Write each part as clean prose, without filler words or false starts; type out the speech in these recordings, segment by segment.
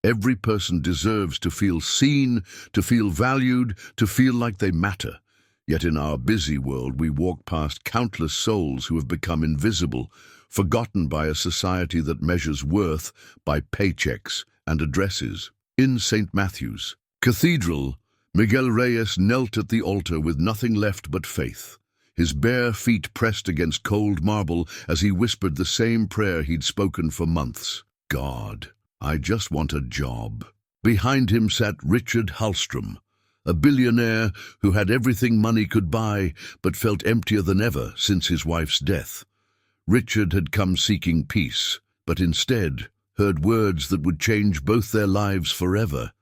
Every person deserves to feel seen, to feel valued, to feel like they matter. Yet in our busy world, we walk past countless souls who have become invisible, forgotten by a society that measures worth by paychecks and addresses. In St. Matthew's Cathedral, Miguel Reyes knelt at the altar with nothing left but faith, his bare feet pressed against cold marble as he whispered the same prayer he'd spoken for months. God, I just want a job. Behind him sat Richard Halstrom, a billionaire who had everything money could buy but felt emptier than ever since his wife's death. Richard had come seeking peace, but instead heard words that would change both their lives forever.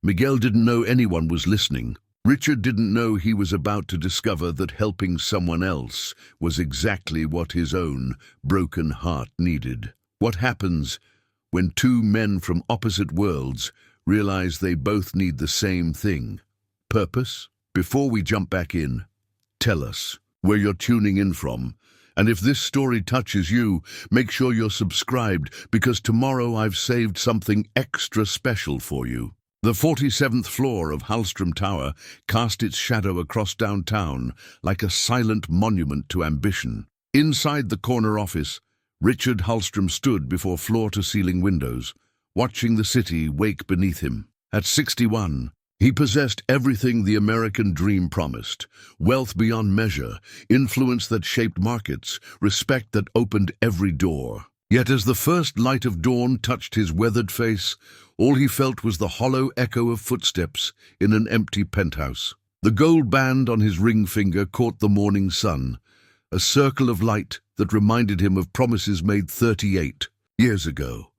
Miguel didn't know anyone was listening. Richard didn't know he was about to discover that helping someone else was exactly what his own broken heart needed. What happens when two men from opposite worlds realize they both need the same thing? Purpose? Before we jump back in, tell us where you're tuning in from. And if this story touches you, make sure you're subscribed, because tomorrow I've saved something extra special for you. The 47th floor of Halstrom Tower cast its shadow across downtown like a silent monument to ambition. Inside the corner office, Richard Halstrom stood before floor-to-ceiling windows, watching the city wake beneath him. At 61, he possessed everything the American dream promised: wealth beyond measure, influence that shaped markets, respect that opened every door. Yet as the first light of dawn touched his weathered face, all he felt was the hollow echo of footsteps in an empty penthouse. The gold band on his ring finger caught the morning sun, a circle of light that reminded him of promises made 38 years ago.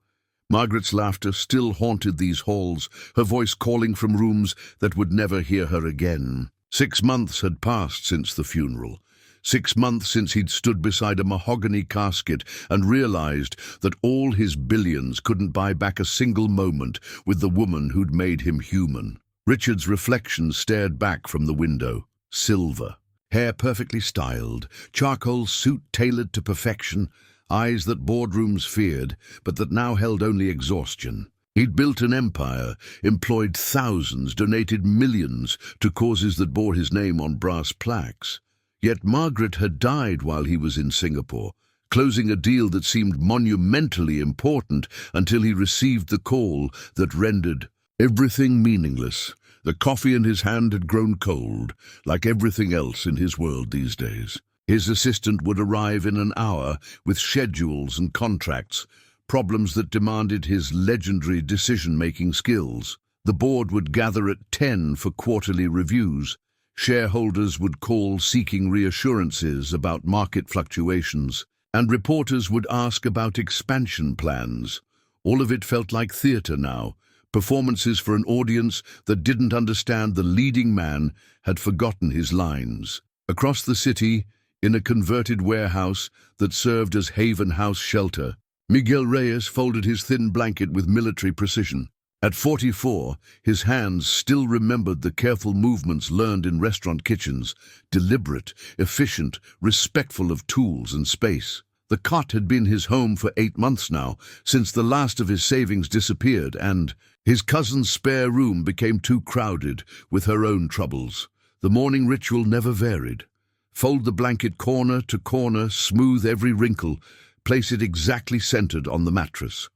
Margaret's laughter still haunted these halls, her voice calling from rooms that would never hear her again. 6 months had passed since the funeral. 6 months since he'd stood beside a mahogany casket and realized that all his billions couldn't buy back a single moment with the woman who'd made him human. Richard's reflection stared back from the window. Silver, hair perfectly styled, charcoal suit tailored to perfection, eyes that boardrooms feared, but that now held only exhaustion. He'd built an empire, employed thousands, donated millions to causes that bore his name on brass plaques. Yet Margaret had died while he was in Singapore, closing a deal that seemed monumentally important until he received the call that rendered everything meaningless. The coffee in his hand had grown cold, like everything else in his world these days. His assistant would arrive in an hour with schedules and contracts, problems that demanded his legendary decision-making skills. The board would gather at 10 for quarterly reviews. Shareholders would call seeking reassurances about market fluctuations, and reporters would ask about expansion plans. All of it felt like theater now, performances for an audience that didn't understand the leading man had forgotten his lines. Across the city, in a converted warehouse that served as Haven House shelter, Miguel Reyes folded his thin blanket with military precision. At 44, his hands still remembered the careful movements learned in restaurant kitchens, deliberate, efficient, respectful of tools and space. The cot had been his home for 8 months now, since the last of his savings disappeared, and his cousin's spare room became too crowded with her own troubles. The morning ritual never varied. Fold the blanket corner to corner, smooth every wrinkle, place it exactly centered on the mattress.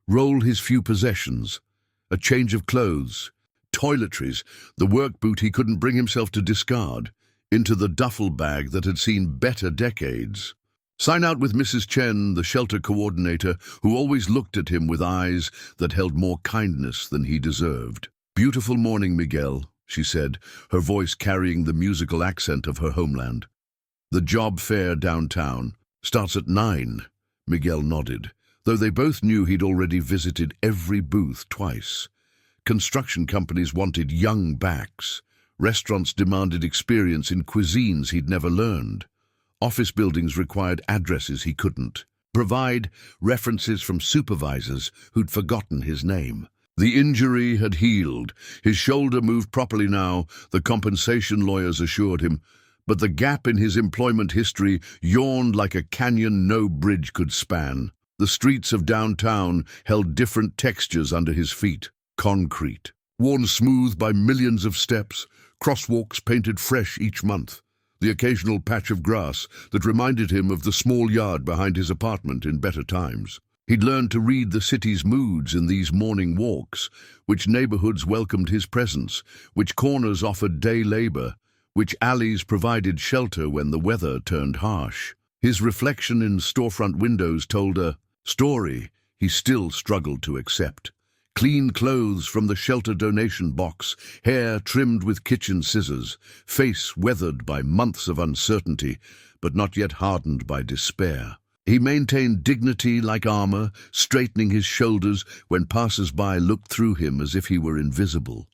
Roll his few possessions, a change of clothes, toiletries, the work boot he couldn't bring himself to discard, into the duffel bag that had seen better decades. Sign out with Mrs. Chen, the shelter coordinator, who always looked at him with eyes that held more kindness than he deserved. "Beautiful morning, Miguel," she said, her voice carrying the musical accent of her homeland. "The job fair downtown starts at 9. Miguel nodded, though they both knew he'd already visited every booth twice. Construction companies wanted young backs. Restaurants demanded experience in cuisines he'd never learned. Office buildings required addresses he couldn't provide, references from supervisors who'd forgotten his name. The injury had healed. His shoulder moved properly now, the compensation lawyers assured him, but the gap in his employment history yawned like a canyon no bridge could span. The streets of downtown held different textures under his feet. Concrete, worn smooth by millions of steps, crosswalks painted fresh each month. The occasional patch of grass that reminded him of the small yard behind his apartment in better times. He'd learned to read the city's moods in these morning walks, which neighborhoods welcomed his presence, which corners offered day labor, which alleys provided shelter when the weather turned harsh. His reflection in storefront windows told a story he still struggled to accept. Clean clothes from the shelter donation box, hair trimmed with kitchen scissors, face weathered by months of uncertainty, but not yet hardened by despair. He maintained dignity like armor, straightening his shoulders when passers-by looked through him as if he were invisible.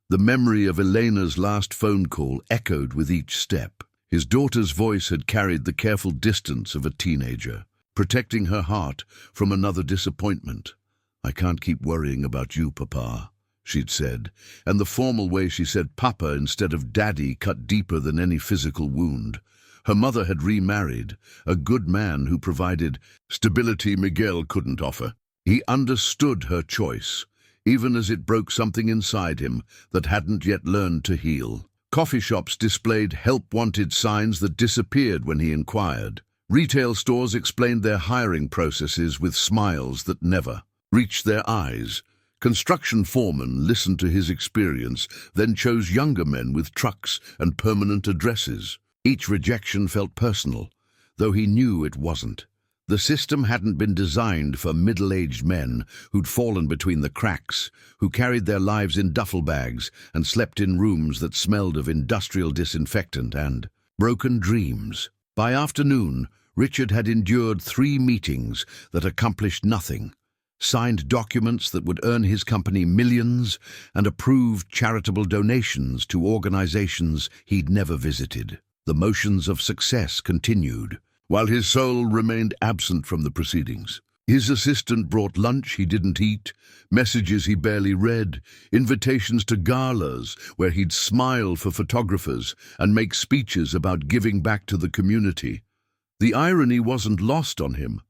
The memory of Elena's last phone call echoed with each step. His daughter's voice had carried the careful distance of a teenager, protecting her heart from another disappointment. "I can't keep worrying about you, Papa," she'd said, and the formal way she said Papa instead of Daddy cut deeper than any physical wound. Her mother had remarried, a good man who provided stability Miguel couldn't offer. He understood her choice, even as it broke something inside him that hadn't yet learned to heal. Coffee shops displayed help-wanted signs that disappeared when he inquired. Retail stores explained their hiring processes with smiles that never reached their eyes. Construction foremen listened to his experience, then chose younger men with trucks and permanent addresses. Each rejection felt personal, though he knew it wasn't. The system hadn't been designed for middle-aged men who'd fallen between the cracks, who carried their lives in duffel bags and slept in rooms that smelled of industrial disinfectant and broken dreams. By afternoon, Richard had endured 3 meetings that accomplished nothing, signed documents that would earn his company millions, and approved charitable donations to organizations he'd never visited. The motions of success continued, while his soul remained absent from the proceedings. His assistant brought lunch he didn't eat, messages he barely read, invitations to galas where he'd smile for photographers and make speeches about giving back to the community. The irony wasn't lost on him.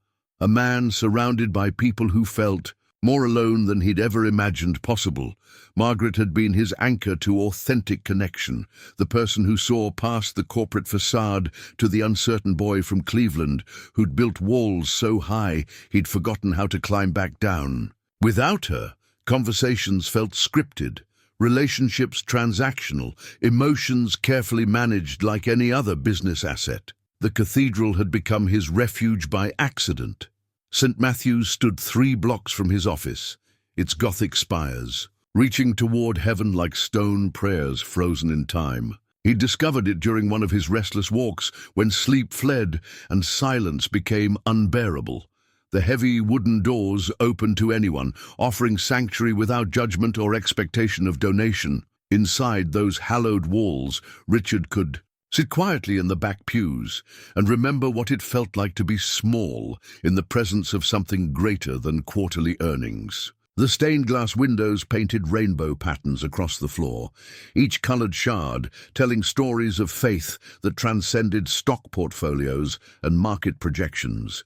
A man surrounded by people who felt more alone than he'd ever imagined possible. Margaret had been his anchor to authentic connection, the person who saw past the corporate facade to the uncertain boy from Cleveland who'd built walls so high he'd forgotten how to climb back down. Without her, conversations felt scripted, relationships transactional, emotions carefully managed like any other business asset. The cathedral had become his refuge by accident. St. Matthew's stood 3 blocks from his office, its Gothic spires, reaching toward heaven like stone prayers frozen in time. He discovered it during one of his restless walks when sleep fled and silence became unbearable. The heavy wooden doors opened to anyone, offering sanctuary without judgment or expectation of donation. Inside those hallowed walls, Richard could sit quietly in the back pews and remember what it felt like to be small in the presence of something greater than quarterly earnings. The stained glass windows painted rainbow patterns across the floor, each colored shard telling stories of faith that transcended stock portfolios and market projections.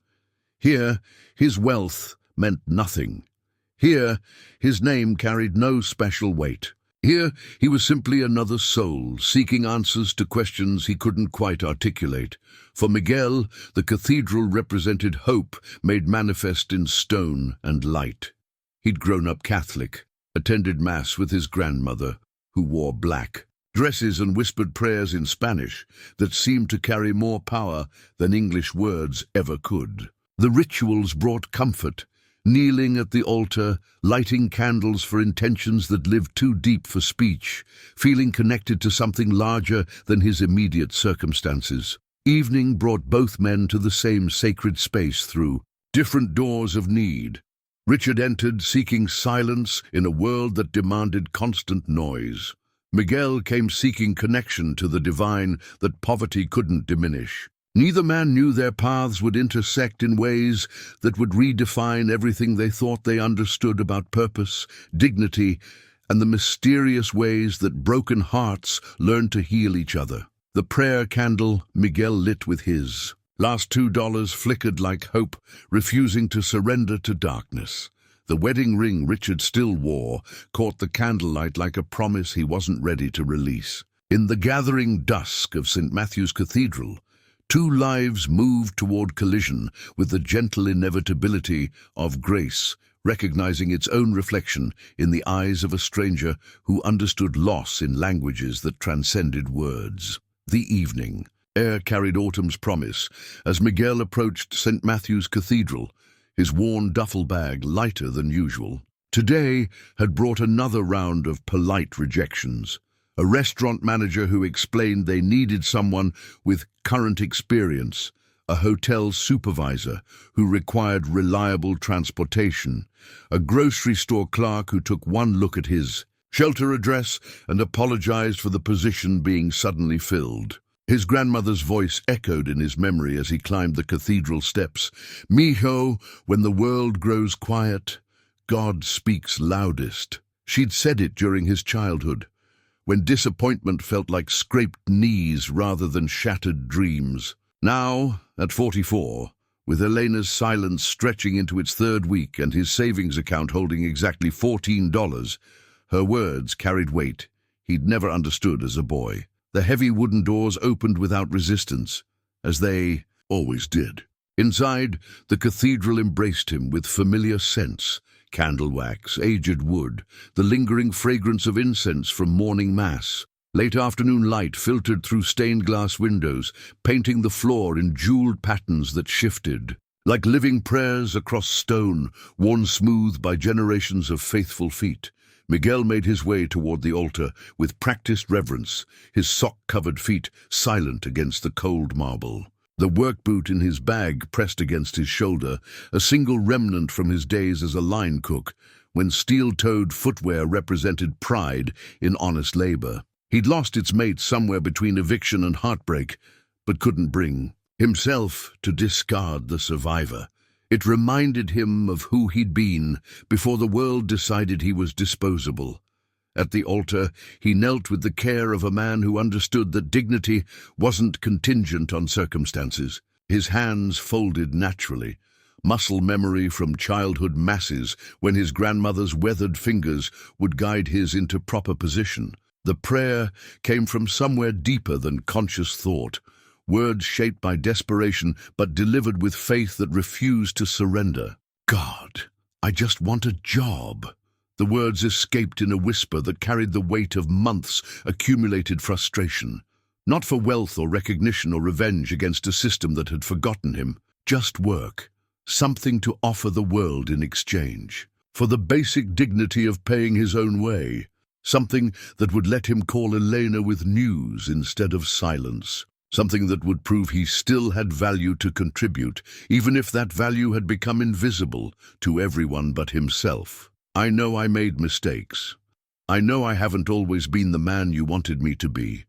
Here, his wealth meant nothing. Here, his name carried no special weight. Here, he was simply another soul, seeking answers to questions he couldn't quite articulate. For Miguel, the cathedral represented hope made manifest in stone and light. He'd grown up Catholic, attended Mass with his grandmother, who wore black, dresses and whispered prayers in Spanish that seemed to carry more power than English words ever could. The rituals brought comfort, kneeling at the altar, lighting candles for intentions that lived too deep for speech, feeling connected to something larger than his immediate circumstances. Evening brought both men to the same sacred space through different doors of need. Richard entered seeking silence in a world that demanded constant noise. Miguel came seeking connection to the divine that poverty couldn't diminish. Neither man knew their paths would intersect in ways that would redefine everything they thought they understood about purpose, dignity, and the mysterious ways that broken hearts learn to heal each other. The prayer candle Miguel lit with his Last $2 flickered like hope, refusing to surrender to darkness. The wedding ring Richard still wore caught the candlelight like a promise he wasn't ready to release. In the gathering dusk of St. Matthew's Cathedral, two lives moved toward collision with the gentle inevitability of grace, recognizing its own reflection in the eyes of a stranger who understood loss in languages that transcended words. The evening air carried autumn's promise as Miguel approached St. Matthew's Cathedral, his worn duffel bag lighter than usual. Today had brought another round of polite rejections. A restaurant manager who explained they needed someone with current experience, a hotel supervisor who required reliable transportation, a grocery store clerk who took one look at his shelter address and apologized for the position being suddenly filled. His grandmother's voice echoed in his memory as he climbed the cathedral steps. "Mijo, when the world grows quiet, God speaks loudest." She'd said it during his childhood, when disappointment felt like scraped knees rather than shattered dreams. Now, at 44, with Elena's silence stretching into its third week and his savings account holding exactly $14, her words carried weight he'd never understood as a boy. The heavy wooden doors opened without resistance, as they always did. Inside, the cathedral embraced him with familiar scents: candle wax, aged wood, the lingering fragrance of incense from morning mass. Late afternoon light filtered through stained glass windows, painting the floor in jeweled patterns that shifted, like living prayers across stone, worn smooth by generations of faithful feet. Miguel made his way toward the altar with practiced reverence, his sock-covered feet silent against the cold marble. The work boot in his bag pressed against his shoulder, a single remnant from his days as a line cook, when steel-toed footwear represented pride in honest labor. He'd lost its mate somewhere between eviction and heartbreak, but couldn't bring himself to discard the survivor. It reminded him of who he'd been before the world decided he was disposable. At the altar, he knelt with the care of a man who understood that dignity wasn't contingent on circumstances. His hands folded naturally, muscle memory from childhood masses when his grandmother's weathered fingers would guide his into proper position. The prayer came from somewhere deeper than conscious thought, words shaped by desperation but delivered with faith that refused to surrender. "God, I just want a job." The words escaped in a whisper that carried the weight of months' accumulated frustration. Not for wealth or recognition or revenge against a system that had forgotten him. Just work. Something to offer the world in exchange. For the basic dignity of paying his own way. Something that would let him call Elena with news instead of silence. Something that would prove he still had value to contribute, even if that value had become invisible to everyone but himself. "I know I made mistakes. I know I haven't always been the man you wanted me to be.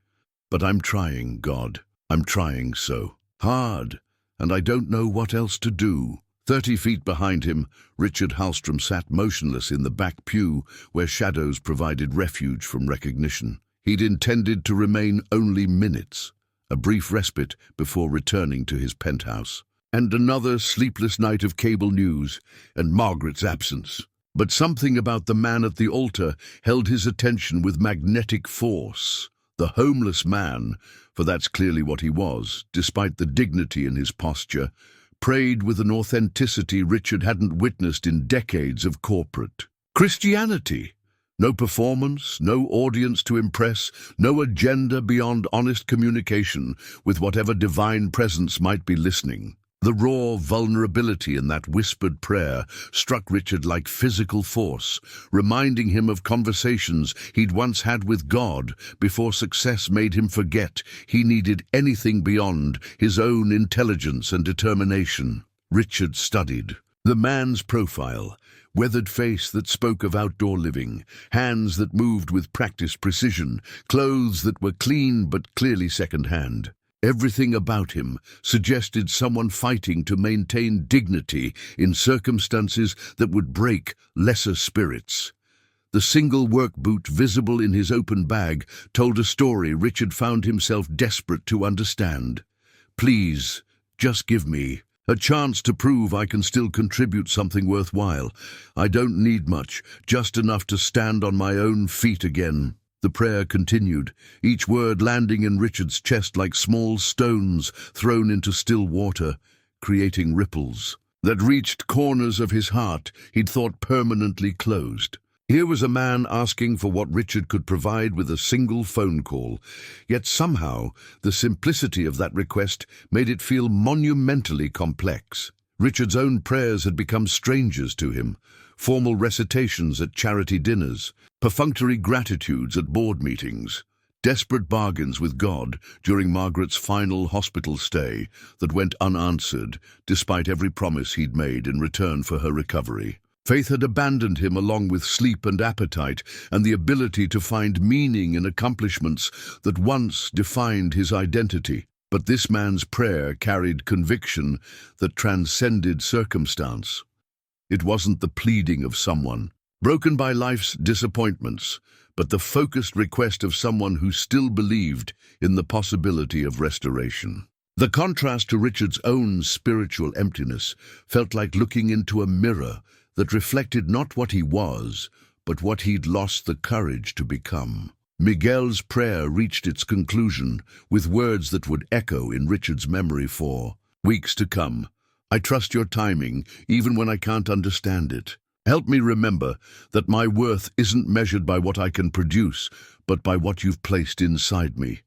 But I'm trying, God. I'm trying so hard, and I don't know what else to do." 30 feet behind him, Richard Halstrom sat motionless in the back pew where shadows provided refuge from recognition. He'd intended to remain only minutes, a brief respite before returning to his penthouse. And another sleepless night of cable news and Margaret's absence. But something about the man at the altar held his attention with magnetic force. The homeless man, for that's clearly what he was, despite the dignity in his posture, prayed with an authenticity Richard hadn't witnessed in decades of corporate Christianity. No performance, no audience to impress, no agenda beyond honest communication with whatever divine presence might be listening. The raw vulnerability in that whispered prayer struck Richard like physical force, reminding him of conversations he'd once had with God before success made him forget he needed anything beyond his own intelligence and determination. Richard studied the man's profile, weathered face that spoke of outdoor living, hands that moved with practiced precision, clothes that were clean but clearly second-hand. Everything about him suggested someone fighting to maintain dignity in circumstances that would break lesser spirits. The single work boot visible in his open bag told a story Richard found himself desperate to understand. "Please, Just give me a chance to prove I can still contribute something worthwhile. I don't need much, just enough to stand on my own feet again." The prayer continued, each word landing in Richard's chest like small stones thrown into still water, creating ripples that reached corners of his heart he'd thought permanently closed. Here was a man asking for what Richard could provide with a single phone call, yet somehow the simplicity of that request made it feel monumentally complex. Richard's own prayers had become strangers to him, formal recitations at charity dinners, perfunctory gratitudes at board meetings, desperate bargains with God during Margaret's final hospital stay that went unanswered despite every promise he'd made in return for her recovery. Faith had abandoned him along with sleep and appetite and the ability to find meaning in accomplishments that once defined his identity. But this man's prayer carried conviction that transcended circumstance. It wasn't the pleading of someone broken by life's disappointments, but the focused request of someone who still believed in the possibility of restoration. The contrast to Richard's own spiritual emptiness felt like looking into a mirror that reflected not what he was, but what he'd lost the courage to become. Miguel's prayer reached its conclusion with words that would echo in Richard's memory for weeks to come. "I trust your timing, even when I can't understand it. Help me remember that my worth isn't measured by what I can produce, but by what you've placed inside me.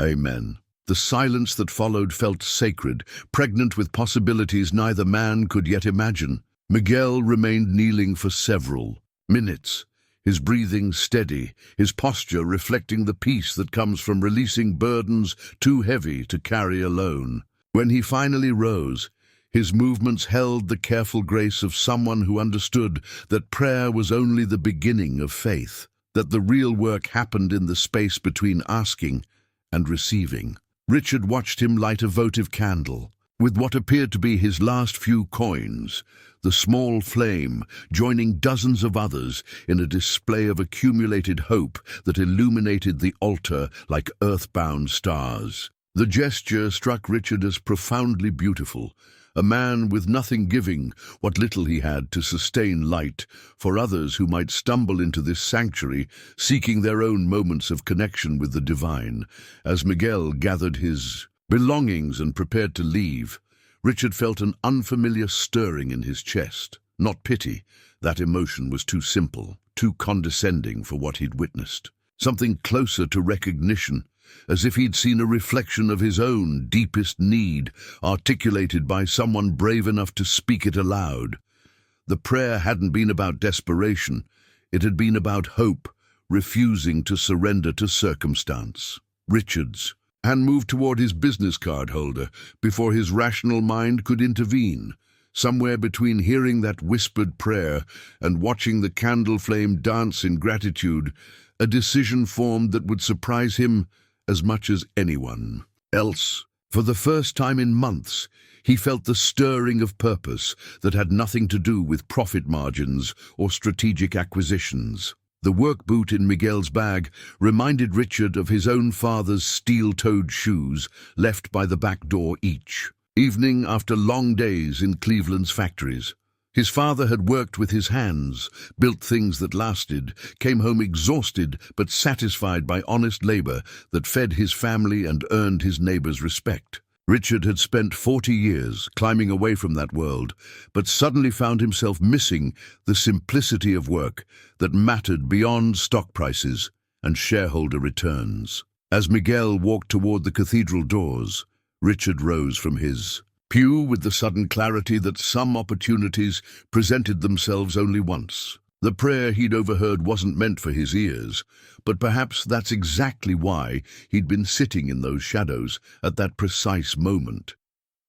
Amen." The silence that followed felt sacred, pregnant with possibilities neither man could yet imagine. Miguel remained kneeling for several minutes, his breathing steady, his posture reflecting the peace that comes from releasing burdens too heavy to carry alone. When he finally rose, his movements held the careful grace of someone who understood that prayer was only the beginning of faith, that the real work happened in the space between asking and receiving. Richard watched him light a votive candle. With what appeared to be his last few coins, the small flame joining dozens of others in a display of accumulated hope that illuminated the altar like earthbound stars. The gesture struck Richard as profoundly beautiful, a man with nothing giving what little he had to sustain light for others who might stumble into this sanctuary seeking their own moments of connection with the divine. As Miguel gathered his belongings and prepared to leave, Richard felt an unfamiliar stirring in his chest. Not pity, that emotion was too simple, too condescending for what he'd witnessed. Something closer to recognition, as if he'd seen a reflection of his own deepest need, articulated by someone brave enough to speak it aloud. The prayer hadn't been about desperation, it had been about hope, refusing to surrender to circumstance. Richard's hand moved toward his business card holder before his rational mind could intervene. Somewhere between hearing that whispered prayer and watching the candle flame dance in gratitude, a decision formed that would surprise him as much as anyone else. For the first time in months, he felt the stirring of purpose that had nothing to do with profit margins or strategic acquisitions. The work boot in Miguel's bag reminded Richard of his own father's steel-toed shoes left by the back door each evening after long days in Cleveland's factories. His father had worked with his hands, built things that lasted, came home exhausted but satisfied by honest labor that fed his family and earned his neighbors' respect. Richard had spent 40 years climbing away from that world, but suddenly found himself missing the simplicity of work that mattered beyond stock prices and shareholder returns. As Miguel walked toward the cathedral doors, Richard rose from his pew with the sudden clarity that some opportunities presented themselves only once. The prayer he'd overheard wasn't meant for his ears, but perhaps that's exactly why he'd been sitting in those shadows at that precise moment.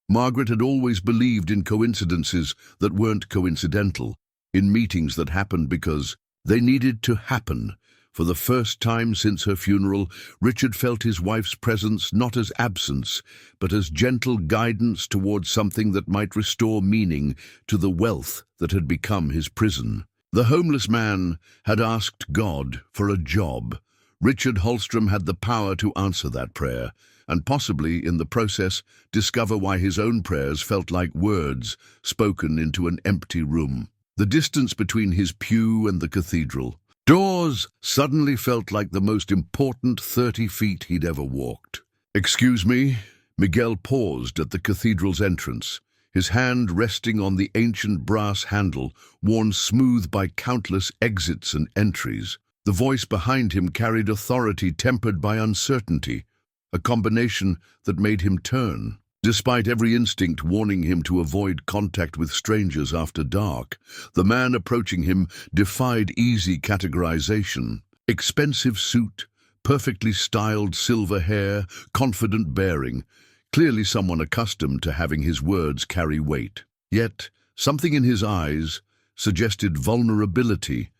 Margaret had always believed in coincidences that weren't coincidental, in meetings that happened because they needed to happen. For the first time since her funeral, Richard felt his wife's presence not as absence, but as gentle guidance towards something that might restore meaning to the wealth that had become his prison. The homeless man had asked God for a job. Richard Halstrom had the power to answer that prayer, and possibly, in the process, discover why his own prayers felt like words spoken into an empty room. The distance between his pew and the cathedral doors suddenly felt like the most important 30 feet he'd ever walked. "Excuse me?" Miguel paused at the cathedral's entrance, his hand resting on the ancient brass handle worn smooth by countless exits and entries. The voice behind him carried authority tempered by uncertainty, a combination that made him turn. Despite every instinct warning him to avoid contact with strangers after dark, the man approaching him defied easy categorization. Expensive suit, perfectly styled silver hair, confident bearing, clearly someone accustomed to having his words carry weight. Yet, something in his eyes suggested vulnerability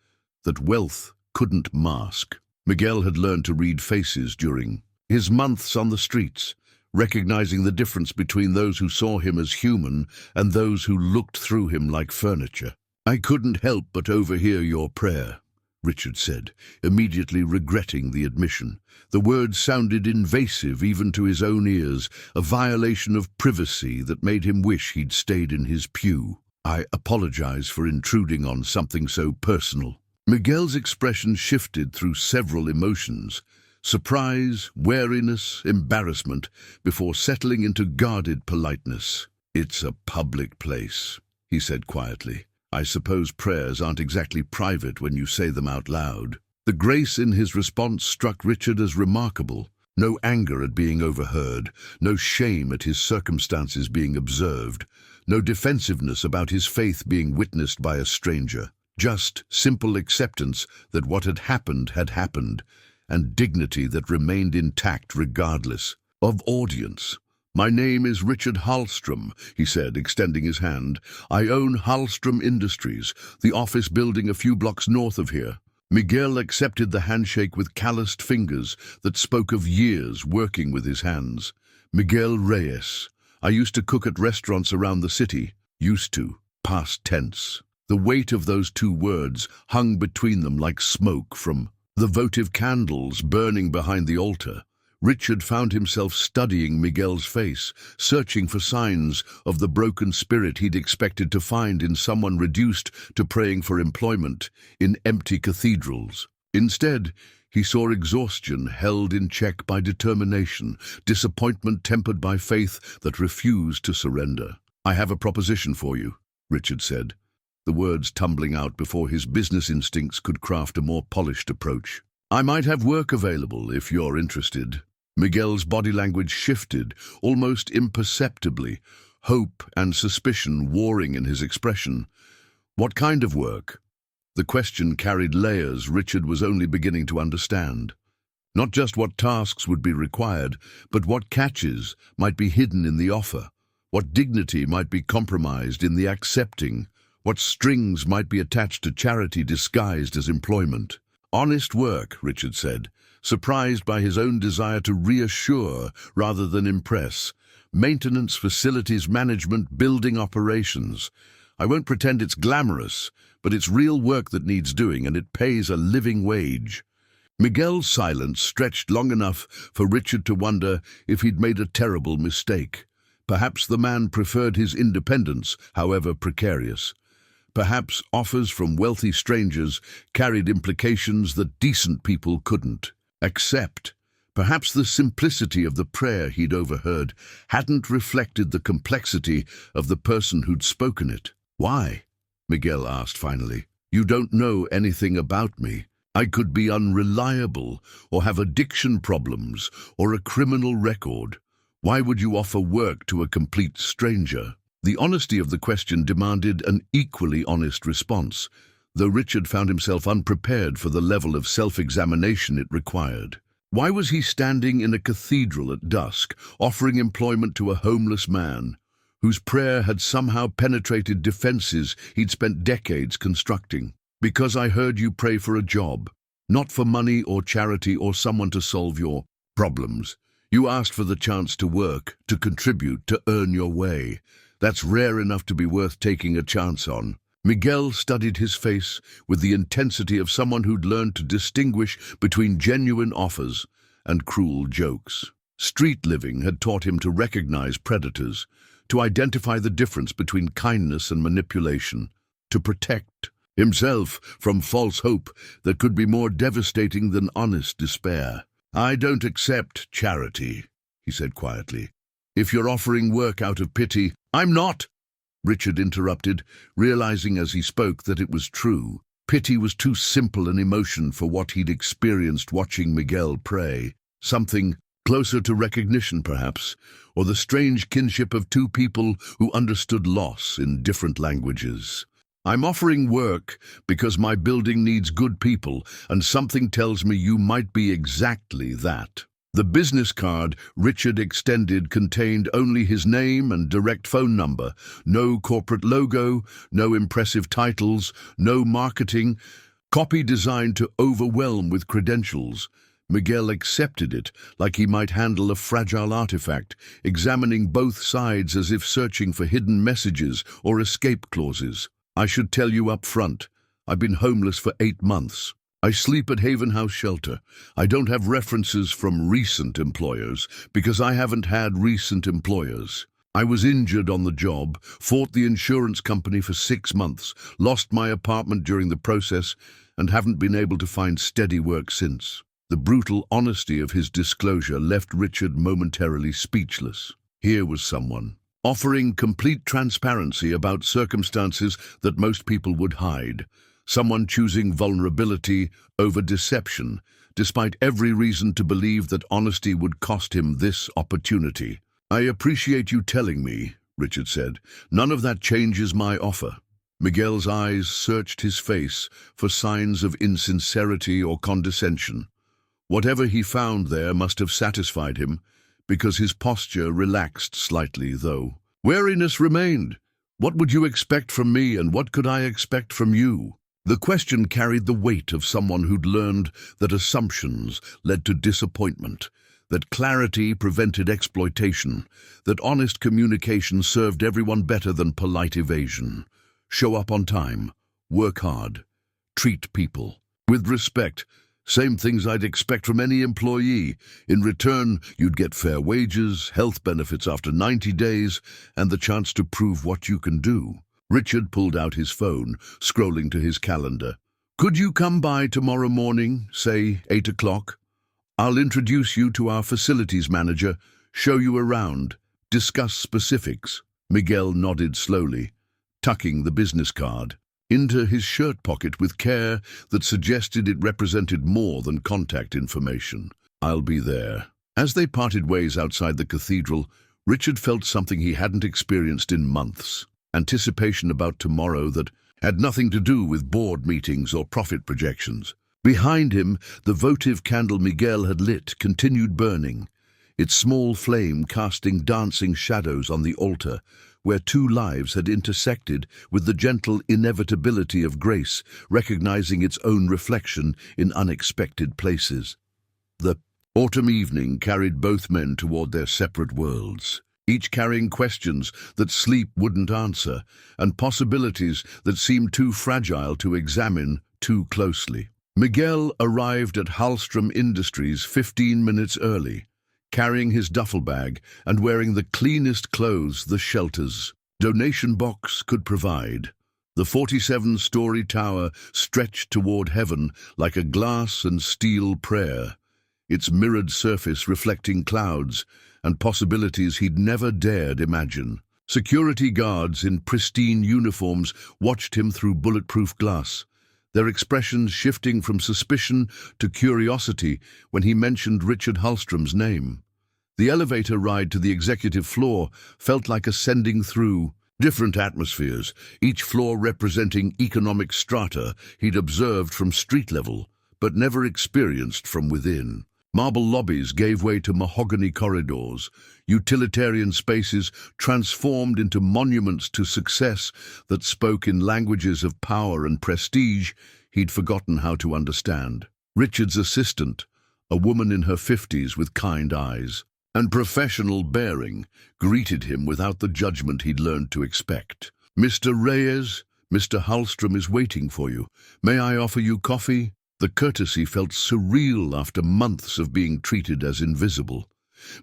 that wealth couldn't mask. Miguel had learned to read faces during his months on the streets, recognizing the difference between those who saw him as human and those who looked through him like furniture. "I couldn't help but overhear your prayer," Richard said, immediately regretting the admission. The words sounded invasive even to his own ears, a violation of privacy that made him wish he'd stayed in his pew. "I apologize for intruding on something so personal." Miguel's expression shifted through several emotions: surprise, wariness, embarrassment, before settling into guarded politeness. "It's a public place," he said quietly. "I suppose prayers aren't exactly private when you say them out loud." The grace in his response struck Richard as remarkable. No anger at being overheard, no shame at his circumstances being observed, no defensiveness about his faith being witnessed by a stranger. Just simple acceptance that what had happened, and dignity that remained intact regardless of audience. "My name is Richard Halstrom," he said, extending his hand. "I own Halstrom Industries, the office building a few blocks north of here." Miguel accepted the handshake with calloused fingers that spoke of years working with his hands. "Miguel Reyes. I used to cook at restaurants around the city." Used to, past tense. The weight of those two words hung between them like smoke from the votive candles burning behind the altar. Richard found himself studying Miguel's face, searching for signs of the broken spirit he'd expected to find in someone reduced to praying for employment in empty cathedrals. Instead, he saw exhaustion held in check by determination, disappointment tempered by faith that refused to surrender. "I have a proposition for you," Richard said, the words tumbling out before his business instincts could craft a more polished approach. "I might have work available if you're interested." Miguel's body language shifted, almost imperceptibly, hope and suspicion warring in his expression. "What kind of work?" The question carried layers Richard was only beginning to understand. Not just what tasks would be required, but what catches might be hidden in the offer, what dignity might be compromised in the accepting, what strings might be attached to charity disguised as employment. "Honest work," Richard said, surprised by his own desire to reassure rather than impress. "Maintenance, facilities management, building operations. I won't pretend it's glamorous, but it's real work that needs doing, and it pays a living wage." Miguel's silence stretched long enough for Richard to wonder if he'd made a terrible mistake. Perhaps the man preferred his independence, however precarious. Perhaps offers from wealthy strangers carried implications that decent people couldn't accept. Perhaps the simplicity of the prayer he'd overheard hadn't reflected the complexity of the person who'd spoken it. "Why?" Miguel asked finally. "You don't know anything about me. I could be unreliable, or have addiction problems, or a criminal record. Why would you offer work to a complete stranger?" The honesty of the question demanded an equally honest response, though Richard found himself unprepared for the level of self-examination it required. Why was he standing in a cathedral at dusk, offering employment to a homeless man, whose prayer had somehow penetrated defenses he'd spent decades constructing? "Because I heard you pray for a job, not for money or charity or someone to solve your problems. You asked for the chance to work, to contribute, to earn your way. That's rare enough to be worth taking a chance on." Miguel studied his face with the intensity of someone who'd learned to distinguish between genuine offers and cruel jokes. Street living had taught him to recognize predators, to identify the difference between kindness and manipulation, to protect himself from false hope that could be more devastating than honest despair. "I don't accept charity," he said quietly. "If you're offering work out of pity—" "I'm not!" Richard interrupted, realizing as he spoke that it was true. Pity was too simple an emotion for what he'd experienced watching Miguel pray. Something closer to recognition, perhaps, or the strange kinship of two people who understood loss in different languages. "I'm offering work because my building needs good people, and something tells me you might be exactly that." The business card Richard extended contained only his name and direct phone number, no corporate logo, no impressive titles, no marketing, copy designed to overwhelm with credentials. Miguel accepted it like he might handle a fragile artifact, examining both sides as if searching for hidden messages or escape clauses. "I should tell you up front, I've been homeless for 8 months. I sleep at Haven House Shelter. I don't have references from recent employers because I haven't had recent employers. I was injured on the job, fought the insurance company for 6 months, lost my apartment during the process, and haven't been able to find steady work since." The brutal honesty of his disclosure left Richard momentarily speechless. Here was someone offering complete transparency about circumstances that most people would hide. Someone choosing vulnerability over deception, despite every reason to believe that honesty would cost him this opportunity. "I appreciate you telling me," Richard said. "None of that changes my offer." Miguel's eyes searched his face for signs of insincerity or condescension. Whatever he found there must have satisfied him, because his posture relaxed slightly, though. Wariness remained. "What would you expect from me, and what could I expect from you?" The question carried the weight of someone who'd learned that assumptions led to disappointment, that clarity prevented exploitation, that honest communication served everyone better than polite evasion. Show up on time, work hard, treat people with respect. Same things I'd expect from any employee. In return, you'd get fair wages, health benefits after 90 days, and the chance to prove what you can do. Richard pulled out his phone, scrolling to his calendar. "Could you come by tomorrow morning, say 8 o'clock? I'll introduce you to our facilities manager, show you around, discuss specifics." Miguel nodded slowly, tucking the business card into his shirt pocket with care that suggested it represented more than contact information. "I'll be there." As they parted ways outside the cathedral, Richard felt something he hadn't experienced in months. Anticipation about tomorrow that had nothing to do with board meetings or profit projections. Behind him, the votive candle Miguel had lit continued burning, its small flame casting dancing shadows on the altar, where 2 lives had intersected with the gentle inevitability of grace, recognizing its own reflection in unexpected places. The autumn evening carried both men toward their separate worlds, each carrying questions that sleep wouldn't answer, and possibilities that seemed too fragile to examine too closely. Miguel arrived at Halstrom Industries 15 minutes early, carrying his duffel bag and wearing the cleanest clothes the shelter's donation box could provide. The 47-story tower stretched toward heaven like a glass and steel prayer, its mirrored surface reflecting clouds and possibilities he'd never dared imagine. Security guards in pristine uniforms watched him through bulletproof glass, their expressions shifting from suspicion to curiosity when he mentioned Richard Halstrom's name. The elevator ride to the executive floor felt like ascending through different atmospheres, each floor representing economic strata he'd observed from street level, but never experienced from within. Marble lobbies gave way to mahogany corridors, utilitarian spaces transformed into monuments to success that spoke in languages of power and prestige he'd forgotten how to understand. Richard's assistant, a woman in her 50s with kind eyes and professional bearing, greeted him without the judgment he'd learned to expect. "Mr. Reyes, Mr. Halstrom is waiting for you. May I offer you coffee? The courtesy felt surreal after months of being treated as invisible.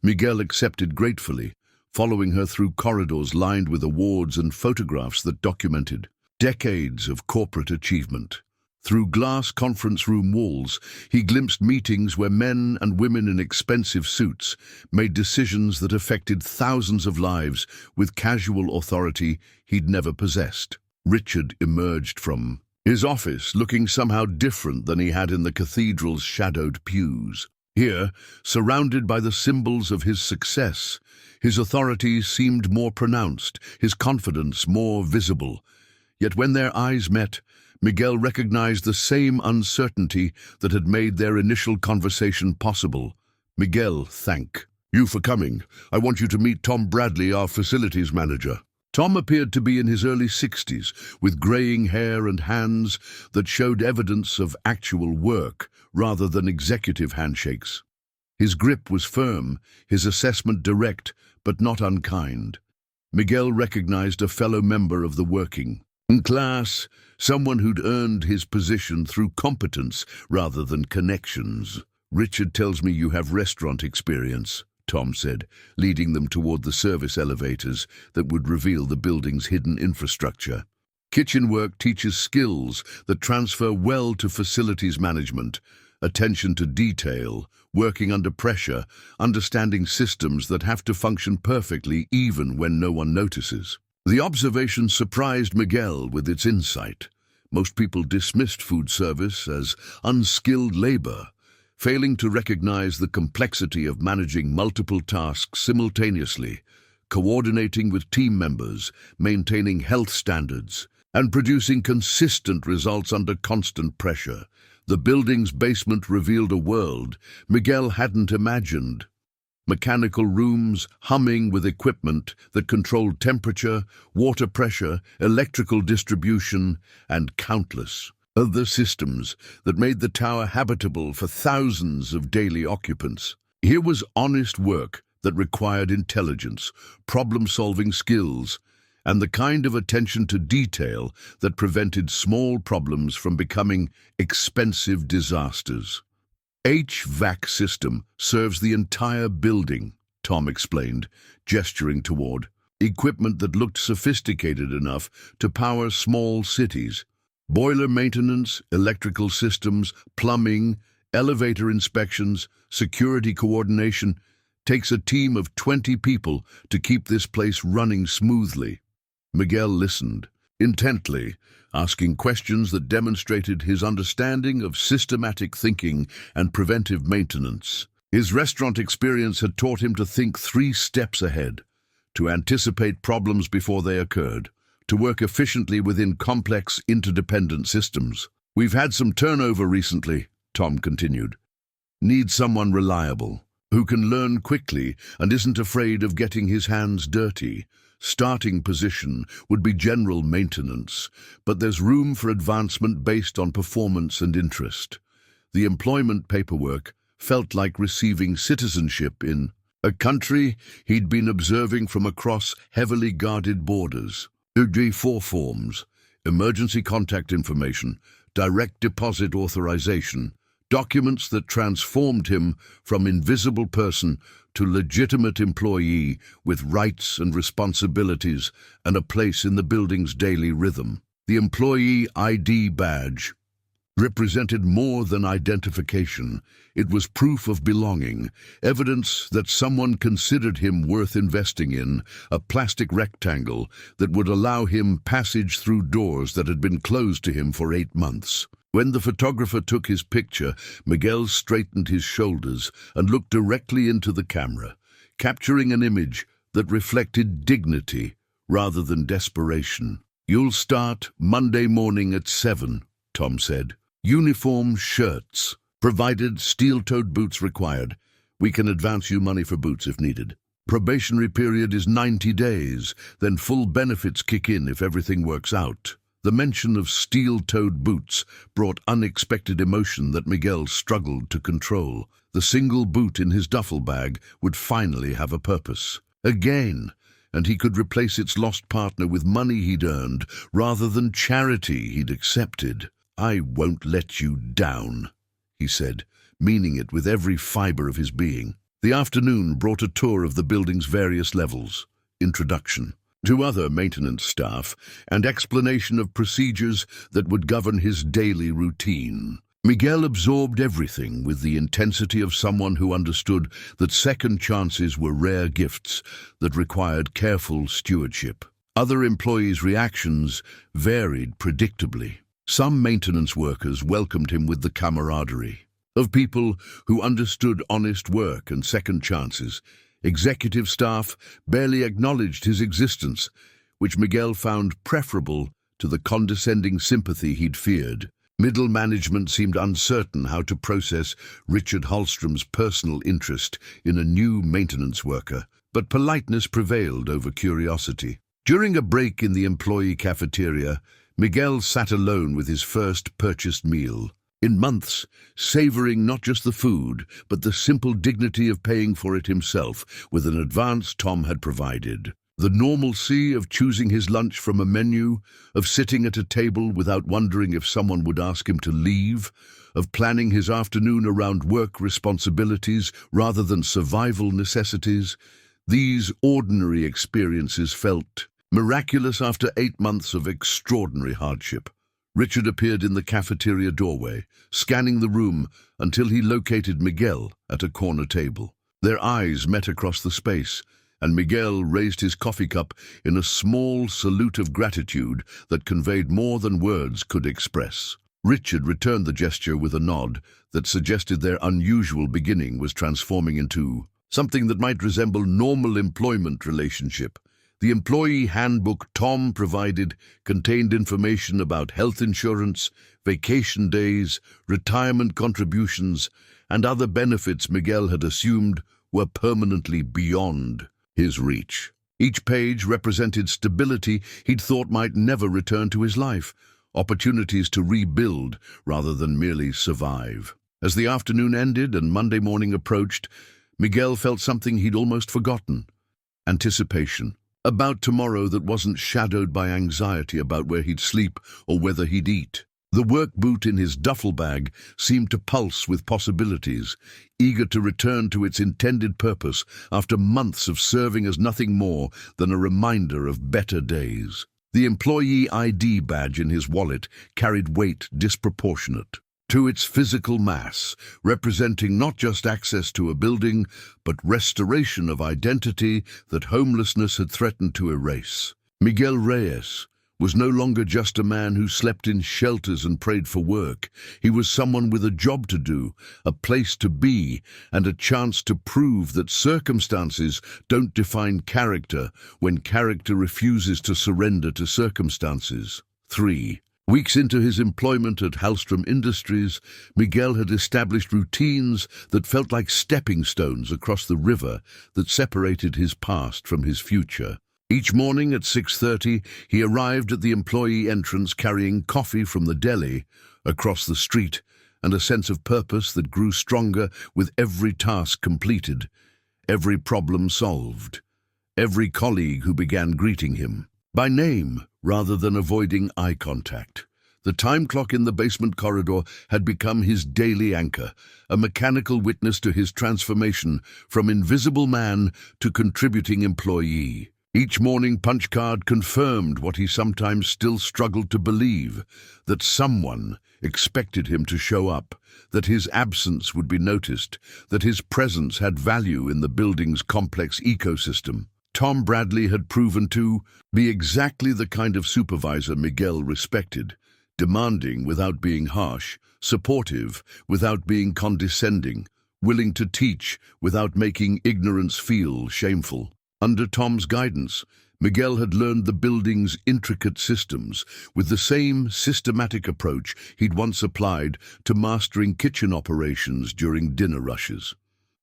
Miguel accepted gratefully, following her through corridors lined with awards and photographs that documented decades of corporate achievement. Through glass conference room walls, he glimpsed meetings where men and women in expensive suits made decisions that affected thousands of lives with casual authority he'd never possessed. Richard emerged from his office looking somehow different than he had in the cathedral's shadowed pews. Here, surrounded by the symbols of his success, his authority seemed more pronounced, his confidence more visible. Yet when their eyes met, Miguel recognized the same uncertainty that had made their initial conversation possible. Miguel, thank you for coming. I want you to meet Tom Bradley, our facilities manager. Tom appeared to be in his early 60s, with graying hair and hands that showed evidence of actual work rather than executive handshakes. His grip was firm, his assessment direct, but not unkind. Miguel recognized a fellow member of the working class, someone who'd earned his position through competence rather than connections. Richard tells me you have restaurant experience, Tom said, leading them toward the service elevators that would reveal the building's hidden infrastructure. Kitchen work teaches skills that transfer well to facilities management, attention to detail, working under pressure, understanding systems that have to function perfectly even when no one notices. The observation surprised Miguel with its insight. Most people dismissed food service as unskilled labor, failing to recognize the complexity of managing multiple tasks simultaneously, coordinating with team members, maintaining health standards, and producing consistent results under constant pressure. The building's basement revealed a world Miguel hadn't imagined. Mechanical rooms humming with equipment that controlled temperature, water pressure, electrical distribution, and countless other systems that made the tower habitable for thousands of daily occupants. Here was honest work that required intelligence, problem-solving skills, and the kind of attention to detail that prevented small problems from becoming expensive disasters. HVAC system serves the entire building, Tom explained, gesturing toward equipment that looked sophisticated enough to power small cities. Boiler maintenance, electrical systems, plumbing, elevator inspections, security coordination. Takes a team of 20 people to keep this place running smoothly. Miguel listened intently, asking questions that demonstrated his understanding of systematic thinking and preventive maintenance. His restaurant experience had taught him to think 3 steps ahead, to anticipate problems before they occurred, to work efficiently within complex, interdependent systems. We've had some turnover recently, Tom continued. Need someone reliable, who can learn quickly and isn't afraid of getting his hands dirty. Starting position would be general maintenance, but there's room for advancement based on performance and interest. The employment paperwork felt like receiving citizenship in a country he'd been observing from across heavily guarded borders. UG4 forms, emergency contact information, direct deposit authorization, documents that transformed him from invisible person to legitimate employee with rights and responsibilities and a place in the building's daily rhythm. The employee ID badge represented more than identification. It was proof of belonging, evidence that someone considered him worth investing in, a plastic rectangle that would allow him passage through doors that had been closed to him for 8 months. When the photographer took his picture, Miguel straightened his shoulders and looked directly into the camera, capturing an image that reflected dignity rather than desperation. "You'll start Monday morning at 7, Tom said. "Uniform shirts, provided steel-toed boots required. We can advance you money for boots if needed. Probationary period is 90 days, then full benefits kick in if everything works out." The mention of steel-toed boots brought unexpected emotion that Miguel struggled to control. The single boot in his duffel bag would finally have a purpose. Again, and he could replace its lost partner with money he'd earned rather than charity he'd accepted. "I won't let you down," he said, meaning it with every fiber of his being. The afternoon brought a tour of the building's various levels, introduction to other maintenance staff, and explanation of procedures that would govern his daily routine. Miguel absorbed everything with the intensity of someone who understood that second chances were rare gifts that required careful stewardship. Other employees' reactions varied predictably. Some maintenance workers welcomed him with the camaraderie of people who understood honest work and second chances. Executive staff barely acknowledged his existence, which Miguel found preferable to the condescending sympathy he'd feared. Middle management seemed uncertain how to process Richard Halstrom's personal interest in a new maintenance worker, but politeness prevailed over curiosity. During a break in the employee cafeteria, Miguel sat alone with his first purchased meal. In months, savoring not just the food, but the simple dignity of paying for it himself with an advance Tom had provided. The normalcy of choosing his lunch from a menu, of sitting at a table without wondering if someone would ask him to leave, of planning his afternoon around work responsibilities rather than survival necessities, these ordinary experiences felt miraculous after 8 months of extraordinary hardship. Richard appeared in the cafeteria doorway, scanning the room until he located Miguel at a corner table. Their eyes met across the space, and Miguel raised his coffee cup in a small salute of gratitude that conveyed more than words could express. Richard returned the gesture with a nod that suggested their unusual beginning was transforming into something that might resemble normal employment relationship. The employee handbook Tom provided contained information about health insurance, vacation days, retirement contributions, and other benefits Miguel had assumed were permanently beyond his reach. Each page represented stability he'd thought might never return to his life, opportunities to rebuild rather than merely survive. As the afternoon ended and Monday morning approached, Miguel felt something he'd almost forgotten: anticipation. About tomorrow that wasn't shadowed by anxiety about where he'd sleep or whether he'd eat. The work boot in his duffel bag seemed to pulse with possibilities, eager to return to its intended purpose after months of serving as nothing more than a reminder of better days. The employee ID badge in his wallet carried weight disproportionate to its physical mass, representing not just access to a building, but restoration of identity that homelessness had threatened to erase. Miguel Reyes was no longer just a man who slept in shelters and prayed for work. He was someone with a job to do, a place to be, and a chance to prove that circumstances don't define character when character refuses to surrender to circumstances. 3. Weeks into his employment at Halstrom Industries, Miguel had established routines that felt like stepping stones across the river that separated his past from his future. Each morning at 6:30, he arrived at the employee entrance carrying coffee from the deli across the street and a sense of purpose that grew stronger with every task completed, every problem solved, every colleague who began greeting him by name rather than avoiding eye contact. The time clock in the basement corridor had become his daily anchor, a mechanical witness to his transformation from invisible man to contributing employee. Each morning punch card confirmed what he sometimes still struggled to believe, that someone expected him to show up, that his absence would be noticed, that his presence had value in the building's complex ecosystem. Tom Bradley had proven to be exactly the kind of supervisor Miguel respected, demanding without being harsh, supportive without being condescending, willing to teach without making ignorance feel shameful. Under Tom's guidance, Miguel had learned the building's intricate systems with the same systematic approach he'd once applied to mastering kitchen operations during dinner rushes.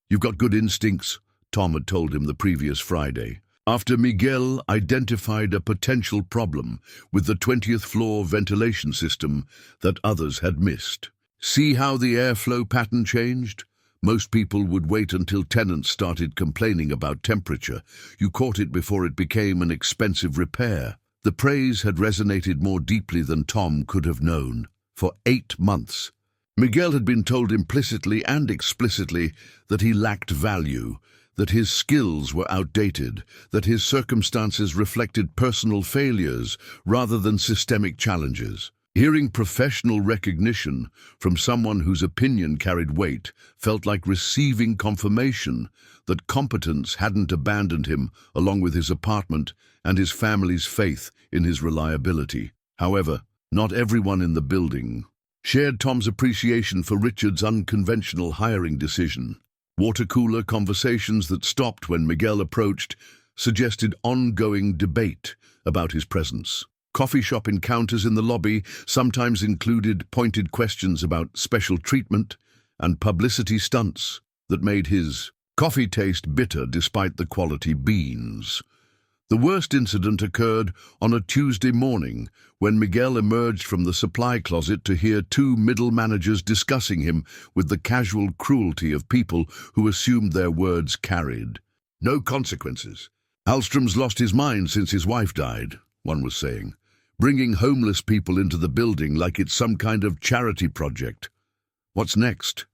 "You've got good instincts," Tom had told him the previous Friday, after Miguel identified a potential problem with the 20th floor ventilation system that others had missed. "See how the airflow pattern changed? Most people would wait until tenants started complaining about temperature. You caught it before it became an expensive repair. The praise had resonated more deeply than Tom could have known. For 8 months, Miguel had been told implicitly and explicitly that he lacked value, that his skills were outdated, that his circumstances reflected personal failures rather than systemic challenges. Hearing professional recognition from someone whose opinion carried weight felt like receiving confirmation that competence hadn't abandoned him, along with his apartment and his family's faith in his reliability. However, not everyone in the building shared Tom's appreciation for Richard's unconventional hiring decision. Water cooler conversations that stopped when Miguel approached suggested ongoing debate about his presence. Coffee shop encounters in the lobby sometimes included pointed questions about special treatment and publicity stunts that made his coffee taste bitter despite the quality beans. The worst incident occurred on a Tuesday morning when Miguel emerged from the supply closet to hear 2 middle managers discussing him with the casual cruelty of people who assumed their words carried no consequences. Halstrom's lost his mind since his wife died, one was saying, bringing homeless people into the building like it's some kind of charity project. What's next?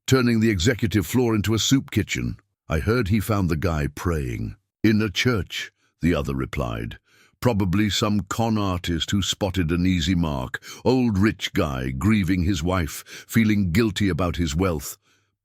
Turning the executive floor into a soup kitchen? I heard he found the guy praying. In a church, the other replied. Probably some con artist who spotted an easy mark. Old rich guy, grieving his wife, feeling guilty about his wealth.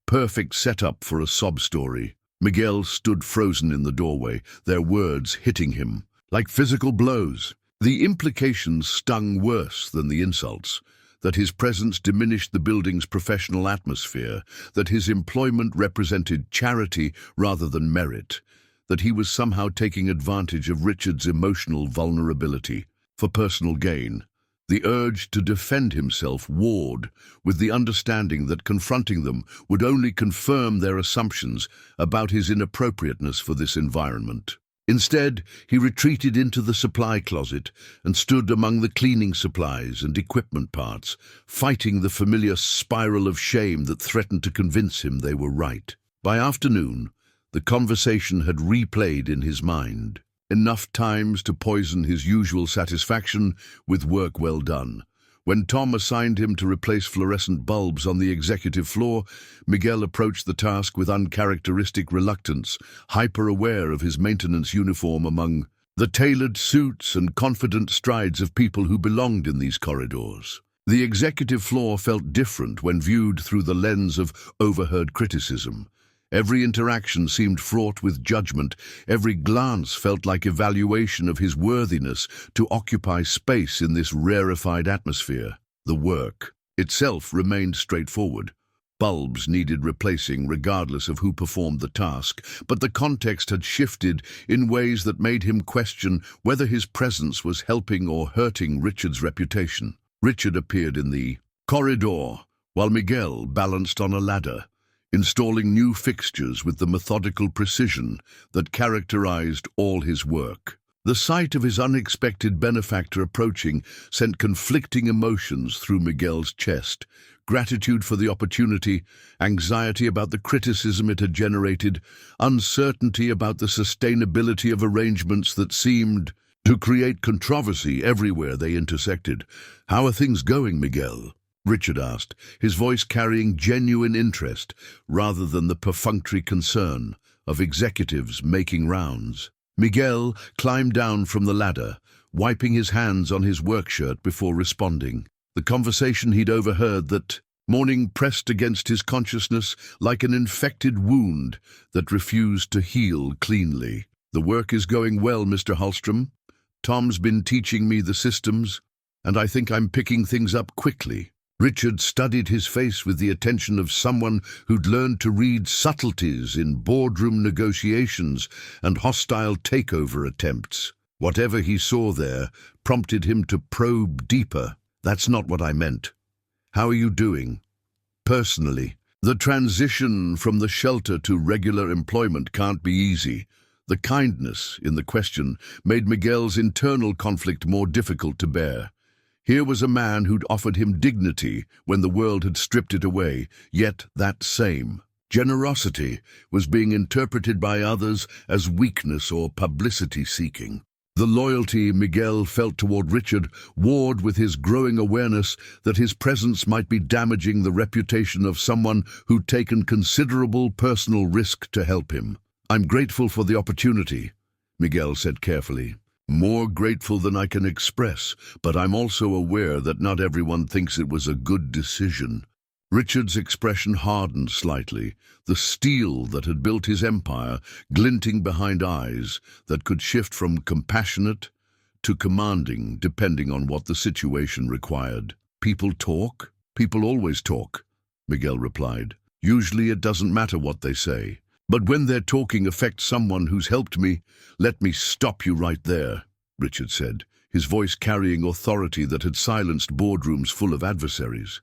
Perfect setup for a sob story. Miguel stood frozen in the doorway, their words hitting him like physical blows. The implications stung worse than the insults. That his presence diminished the building's professional atmosphere, that his employment represented charity rather than merit, that he was somehow taking advantage of Richard's emotional vulnerability for personal gain. The urge to defend himself warred, with the understanding that confronting them would only confirm their assumptions about his inappropriateness for this environment. Instead, he retreated into the supply closet and stood among the cleaning supplies and equipment parts, fighting the familiar spiral of shame that threatened to convince him they were right. By afternoon, the conversation had replayed in his mind, enough times to poison his usual satisfaction with work well done. When Tom assigned him to replace fluorescent bulbs on the executive floor, Miguel approached the task with uncharacteristic reluctance, hyper-aware of his maintenance uniform among the tailored suits and confident strides of people who belonged in these corridors. The executive floor felt different when viewed through the lens of overheard criticism. Every interaction seemed fraught with judgment. Every glance felt like evaluation of his worthiness to occupy space in this rarefied atmosphere. The work itself remained straightforward. Bulbs needed replacing regardless of who performed the task, but the context had shifted in ways that made him question whether his presence was helping or hurting Richard's reputation. Richard appeared in the corridor, while Miguel balanced on a ladder, installing new fixtures with the methodical precision that characterized all his work. The sight of his unexpected benefactor approaching sent conflicting emotions through Miguel's chest: gratitude for the opportunity, anxiety about the criticism it had generated, uncertainty about the sustainability of arrangements that seemed to create controversy everywhere they intersected. "How are things going, Miguel?" Richard asked, his voice carrying genuine interest rather than the perfunctory concern of executives making rounds. Miguel climbed down from the ladder, wiping his hands on his work shirt before responding. The conversation he'd overheard that morning pressed against his consciousness like an infected wound that refused to heal cleanly. "The work is going well, Mr. Halstrom. Tom's been teaching me the systems, and I think I'm picking things up quickly." Richard studied his face with the attention of someone who'd learned to read subtleties in boardroom negotiations and hostile takeover attempts. Whatever he saw there prompted him to probe deeper. "That's not what I meant. How are you doing? Personally, the transition from the shelter to regular employment can't be easy." The kindness in the question made Miguel's internal conflict more difficult to bear. Here was a man who'd offered him dignity when the world had stripped it away, yet that same Generosity was being interpreted by others as weakness or publicity-seeking. The loyalty Miguel felt toward Richard warred with his growing awareness that his presence might be damaging the reputation of someone who'd taken considerable personal risk to help him. "I'm grateful for the opportunity," Miguel said carefully. "More grateful than I can express, but I'm also aware that not everyone thinks it was a good decision." Richard's expression hardened slightly, the steel that had built his empire glinting behind eyes that could shift from compassionate to commanding depending on what the situation required. "People talk? People always talk," Miguel replied. "Usually it doesn't matter what they say. But when their talking affects someone who's helped me, let me stop you right there," Richard said, his voice carrying authority that had silenced boardrooms full of adversaries.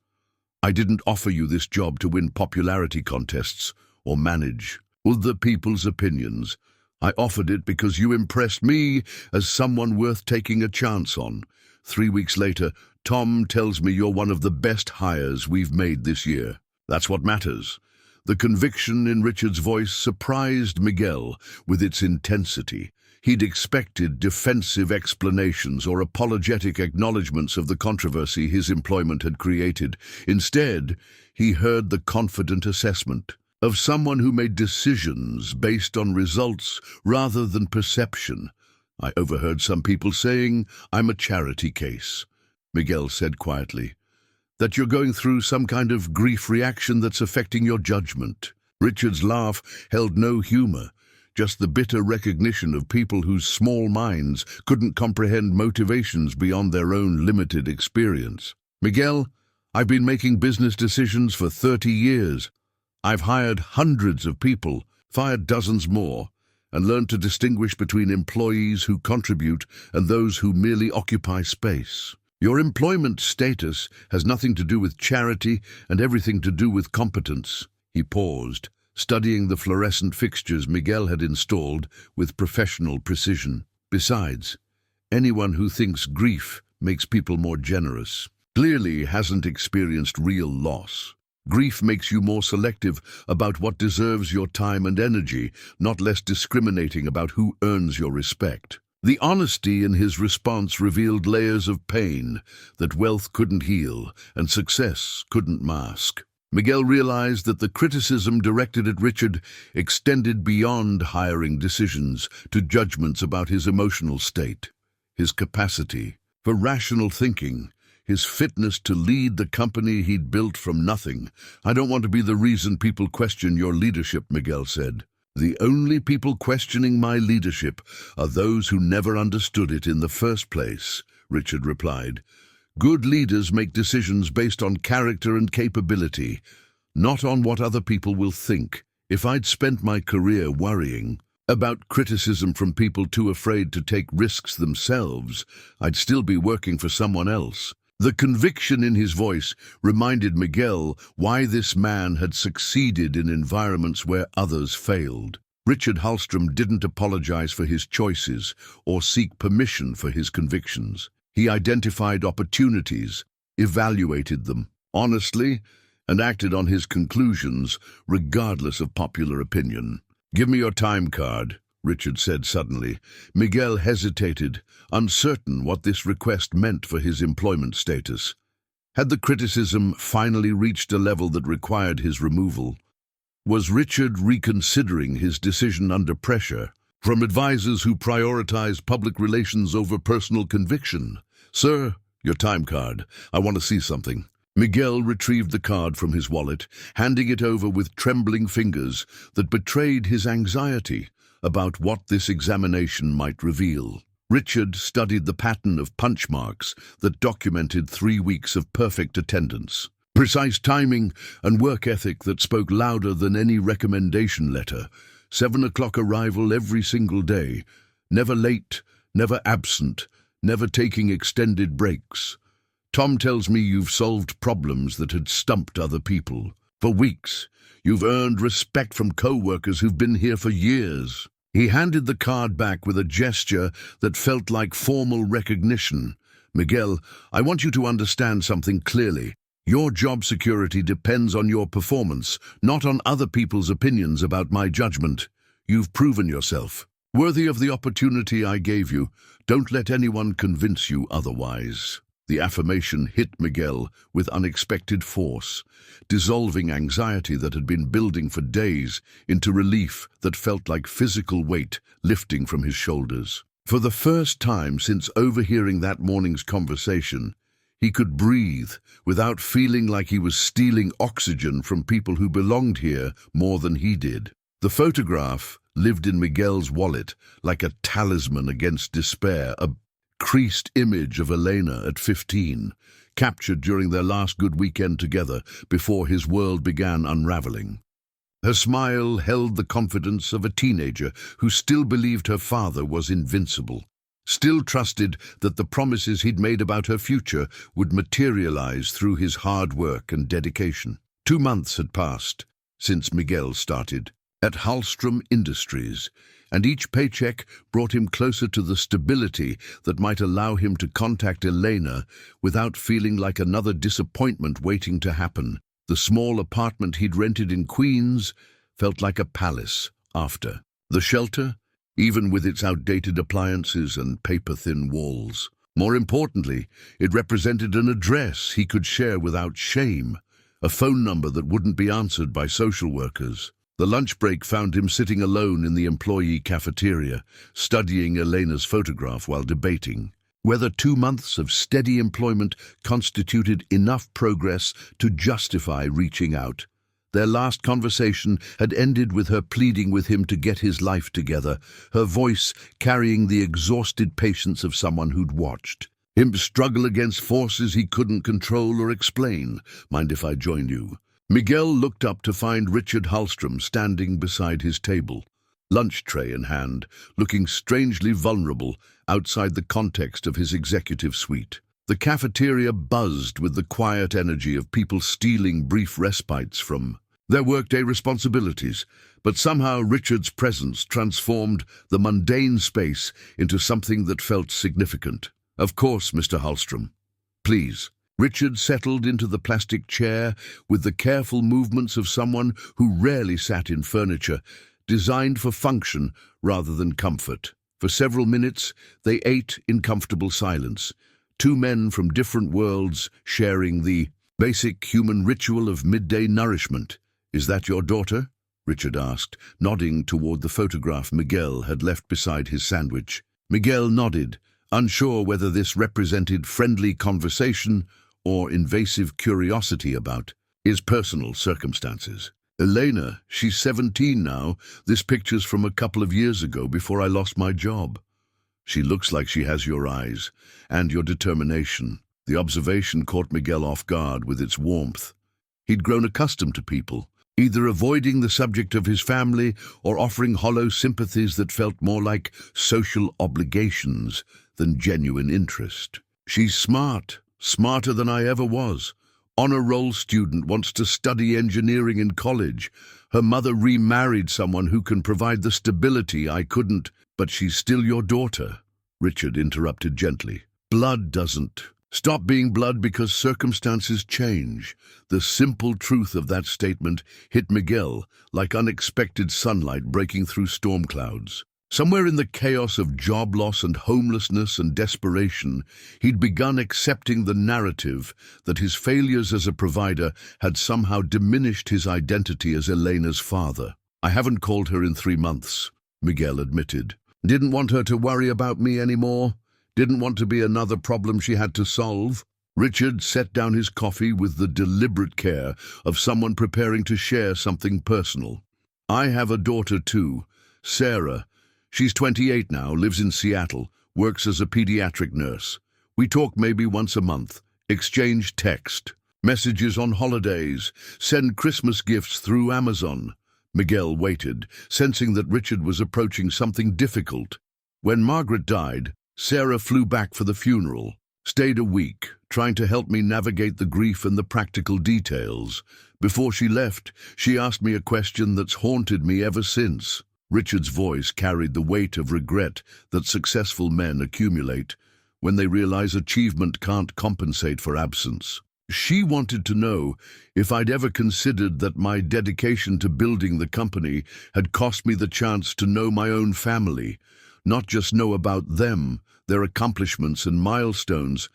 "I didn't offer you this job to win popularity contests or manage other people's opinions. I offered it because you impressed me as someone worth taking a chance on. 3 weeks later, Tom tells me you're one of the best hires we've made this year. That's what matters." The conviction in Richard's voice surprised Miguel with its intensity. He'd expected defensive explanations or apologetic acknowledgments of the controversy his employment had created. Instead, he heard the confident assessment of someone who made decisions based on results rather than perception. "I overheard some people saying I'm a charity case," Miguel said quietly. "That you're going through some kind of grief reaction that's affecting your judgment." Richard's laugh held no humor, just the bitter recognition of people whose small minds couldn't comprehend motivations beyond their own limited experience. "Miguel, I've been making business decisions for 30 years. I've hired hundreds of people, fired dozens more, and learned to distinguish between employees who contribute and those who merely occupy space. Your employment status has nothing to do with charity and everything to do with competence." He paused, studying the fluorescent fixtures Miguel had installed with professional precision. "Besides, anyone who thinks grief makes people more generous clearly hasn't experienced real loss. Grief makes you more selective about what deserves your time and energy, not less discriminating about who earns your respect." The honesty in his response revealed layers of pain that wealth couldn't heal and success couldn't mask. Miguel realized that the criticism directed at Richard extended beyond hiring decisions to judgments about his emotional state, his capacity for rational thinking, his fitness to lead the company he'd built from nothing. "I don't want to be the reason people question your leadership," Miguel said. "The only people questioning my leadership are those who never understood it in the first place," Richard replied. "Good leaders make decisions based on character and capability, not on what other people will think. If I'd spent my career worrying about criticism from people too afraid to take risks themselves, I'd still be working for someone else." The conviction in his voice reminded Miguel why this man had succeeded in environments where others failed. Richard Halstrom didn't apologize for his choices or seek permission for his convictions. He identified opportunities, evaluated them honestly, and acted on his conclusions regardless of popular opinion. "Give me your time card," Richard said suddenly. Miguel hesitated, uncertain what this request meant for his employment status. Had the criticism finally reached a level that required his removal? Was Richard reconsidering his decision under pressure from advisors who prioritized public relations over personal conviction? "Sir, your time card. I want to see something." Miguel retrieved the card from his wallet, handing it over with trembling fingers that betrayed his anxiety about what this examination might reveal. Richard studied the pattern of punch marks that documented 3 weeks of perfect attendance. Precise timing and work ethic that spoke louder than any recommendation letter. 7 o'clock arrival every single day. Never late, never absent, never taking extended breaks. "Tom tells me you've solved problems that had stumped other people. For weeks, you've earned respect from co-workers who've been here for years." He handed the card back with a gesture that felt like formal recognition. "Miguel, I want you to understand something clearly," Your job security depends on your performance, not on other people's opinions about my judgment. You've proven yourself. Worthy of the opportunity I gave you. Don't let anyone convince you otherwise." The affirmation hit Miguel with unexpected force, dissolving anxiety that had been building for days into relief that felt like physical weight lifting from his shoulders. For the first time since overhearing that morning's conversation, he could breathe without feeling like he was stealing oxygen from people who belonged here more than he did. The photograph lived in Miguel's wallet like a talisman against despair, a creased image of Elena at 15, captured during their last good weekend together before his world began unraveling. Her smile held the confidence of a teenager who still believed her father was invincible, still trusted that the promises he'd made about her future would materialize through his hard work and dedication. 2 months had passed since Miguel started at Halstrom Industries, and each paycheck brought him closer to the stability that might allow him to contact Elena without feeling like another disappointment waiting to happen. The small apartment he'd rented in Queens felt like a palace after. The shelter, even with its outdated appliances and paper-thin walls. More importantly, it represented an address he could share without shame, a phone number that wouldn't be answered by social workers. The lunch break found him sitting alone in the employee cafeteria, studying Elena's photograph while debating whether 2 months of steady employment constituted enough progress to justify reaching out. Their last conversation had ended with her pleading with him to get his life together, her voice carrying the exhausted patience of someone who'd watched him struggle against forces he couldn't control or explain. "Mind if I join you?" Miguel looked up to find Richard Halstrom standing beside his table, lunch tray in hand, looking strangely vulnerable outside the context of his executive suite. The cafeteria buzzed with the quiet energy of people stealing brief respites from their workday responsibilities, but somehow Richard's presence transformed the mundane space into something that felt significant. "Of course, Mr. Halstrom. Please." Richard settled into the plastic chair with the careful movements of someone who rarely sat in furniture, designed for function rather than comfort. For several minutes, they ate in comfortable silence, 2 men from different worlds sharing the basic human ritual of midday nourishment. "Is that your daughter?" Richard asked, nodding toward the photograph Miguel had left beside his sandwich. Miguel nodded, unsure whether this represented friendly conversation or invasive curiosity about his personal circumstances. "Elena, she's 17 now. This picture's from a couple of years ago before I lost my job. She looks like she has your eyes and your determination." The observation caught Miguel off guard with its warmth. He'd grown accustomed to people, either avoiding the subject of his family or offering hollow sympathies that felt more like social obligations than genuine interest. "She's smart. Smarter than I ever was. Honor roll student, wants to study engineering in college. Her mother remarried someone who can provide the stability I couldn't." "But she's still your daughter," Richard interrupted gently. "Blood doesn't stop being blood because circumstances change." The simple truth of that statement hit Miguel like unexpected sunlight breaking through storm clouds. Somewhere in the chaos of job loss and homelessness and desperation, he'd begun accepting the narrative that his failures as a provider had somehow diminished his identity as Elena's father. "I haven't called her in 3 months, Miguel admitted. "Didn't want her to worry about me anymore. Didn't want to be another problem she had to solve." Richard set down his coffee with the deliberate care of someone preparing to share something personal. "I have a daughter too, Sarah. She's 28 now, lives in Seattle, works as a pediatric nurse. We talk maybe once a month, exchange text, messages on holidays, send Christmas gifts through Amazon." Miguel waited, sensing that Richard was approaching something difficult. "When Margaret died, Sarah flew back for the funeral, stayed a week, trying to help me navigate the grief and the practical details. Before she left, she asked me a question that's haunted me ever since." Richard's voice carried the weight of regret that successful men accumulate when they realize achievement can't compensate for absence. She wanted to know if I'd ever considered that my dedication to building the company had cost me the chance to know my own family, not just know about them, their accomplishments and milestones,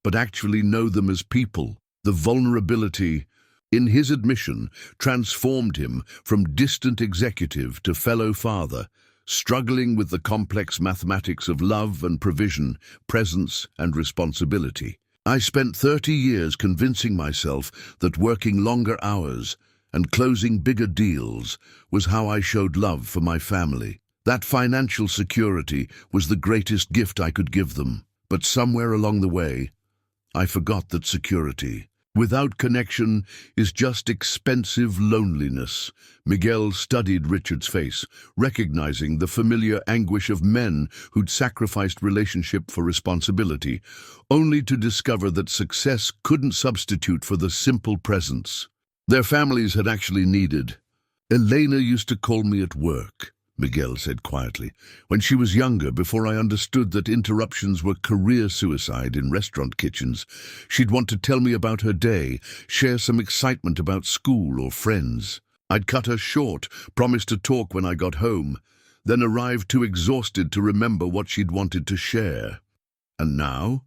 but actually know them as people. The vulnerability, in his admission, transformed him from distant executive to fellow father, struggling with the complex mathematics of love and provision, presence and responsibility. I spent 30 years convincing myself that working longer hours and closing bigger deals was how I showed love for my family. That financial security was the greatest gift I could give them. But somewhere along the way, I forgot that security, without connection, is just expensive loneliness. Miguel studied Richard's face, recognizing the familiar anguish of men who'd sacrificed relationship for responsibility, only to discover that success couldn't substitute for the simple presence their families had actually needed. "Elena used to call me at work," Miguel said quietly. "When she was younger, before I understood that interruptions were career suicide in restaurant kitchens, she'd want to tell me about her day, share some excitement about school or friends. I'd cut her short, promise to talk when I got home, then arrive too exhausted to remember what she'd wanted to share. And now?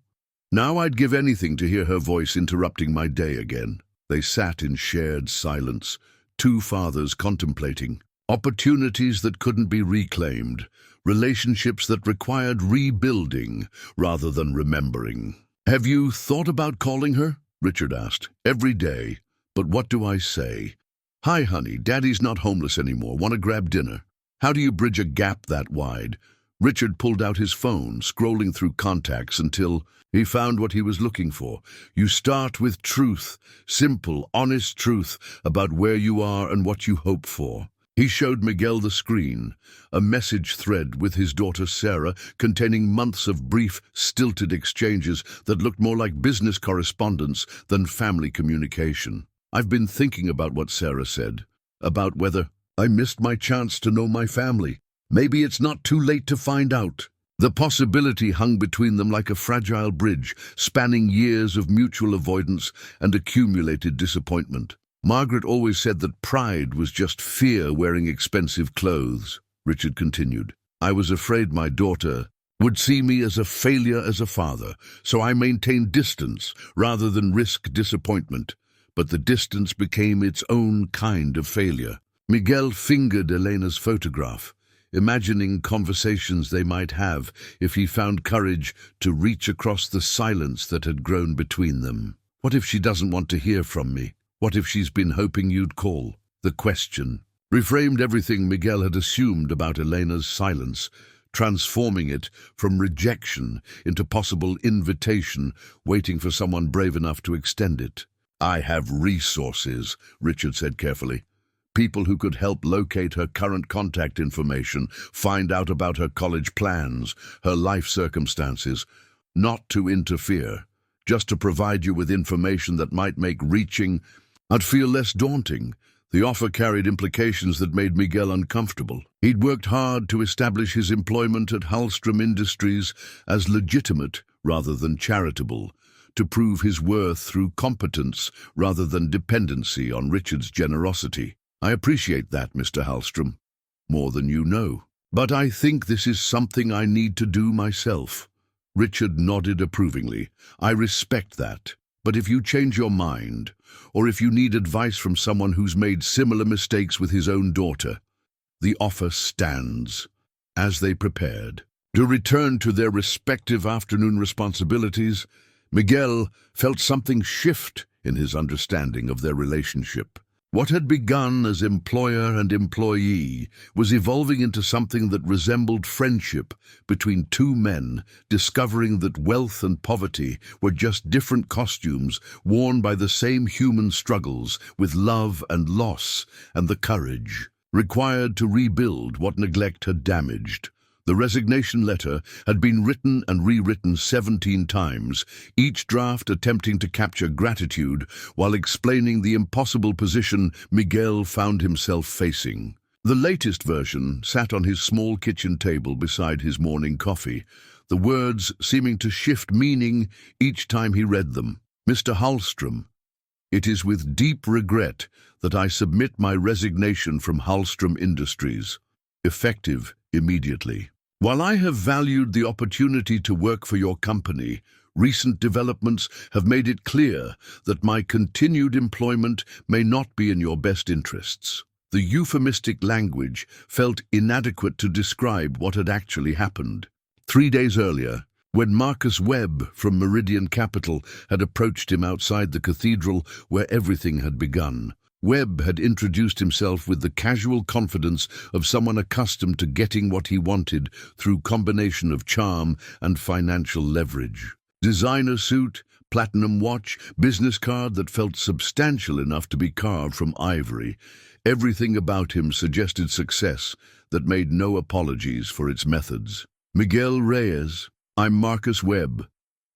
Now I'd give anything to hear her voice interrupting my day again." They sat in shared silence, two fathers contemplating opportunities that couldn't be reclaimed, relationships that required rebuilding rather than remembering. "Have you thought about calling her?" Richard asked. "Every day. But what do I say? 'Hi, honey, Daddy's not homeless anymore. Want to grab dinner?' How do you bridge a gap that wide?" Richard pulled out his phone, scrolling through contacts until he found what he was looking for. "You start with truth, simple, honest truth about where you are and what you hope for." He showed Miguel the screen, a message thread with his daughter Sarah containing months of brief, stilted exchanges that looked more like business correspondence than family communication. "I've been thinking about what Sarah said, about whether I missed my chance to know my family. Maybe it's not too late to find out." The possibility hung between them like a fragile bridge, spanning years of mutual avoidance and accumulated disappointment. "Margaret always said that pride was just fear wearing expensive clothes," Richard continued. "I was afraid my daughter would see me as a failure as a father, so I maintained distance rather than risk disappointment. But the distance became its own kind of failure." Miguel fingered Elena's photograph, imagining conversations they might have if he found courage to reach across the silence that had grown between them. "What if she doesn't want to hear from me? What if she's been hoping you'd call?" The question reframed everything Miguel had assumed about Elena's silence, transforming it from rejection into possible invitation, waiting for someone brave enough to extend it. "I have resources," Richard said carefully. "People who could help locate her current contact information, find out about her college plans, her life circumstances. Not to interfere, just to provide you with information that might make reaching I'd feel less daunting." The offer carried implications that made Miguel uncomfortable. He'd worked hard to establish his employment at Halstrom Industries as legitimate rather than charitable, to prove his worth through competence rather than dependency on Richard's generosity. "I appreciate that, Mr. Halstrom, more than you know. But I think this is something I need to do myself." Richard nodded approvingly. "I respect that. But if you change your mind, or if you need advice from someone who's made similar mistakes with his own daughter, the offer stands." As they prepared to return to their respective afternoon responsibilities, Miguel felt something shift in his understanding of their relationship. What had begun as employer and employee was evolving into something that resembled friendship between two men, discovering that wealth and poverty were just different costumes worn by the same human struggles with love and loss and the courage required to rebuild what neglect had damaged. The resignation letter had been written and rewritten 17 times, each draft attempting to capture gratitude while explaining the impossible position Miguel found himself facing. The latest version sat on his small kitchen table beside his morning coffee, the words seeming to shift meaning each time he read them. Mr. Halstrom, it is with deep regret that I submit my resignation from Halstrom Industries, effective immediately. While I have valued the opportunity to work for your company, recent developments have made it clear that my continued employment may not be in your best interests. The euphemistic language felt inadequate to describe what had actually happened. 3 days earlier, when Marcus Webb from Meridian Capital had approached him outside the Cathedral where everything had begun, Webb had introduced himself with the casual confidence of someone accustomed to getting what he wanted through combination of charm and financial leverage. Designer suit, platinum watch, business card that felt substantial enough to be carved from ivory. Everything about him suggested success that made no apologies for its methods. Miguel Reyes, I'm Marcus Webb,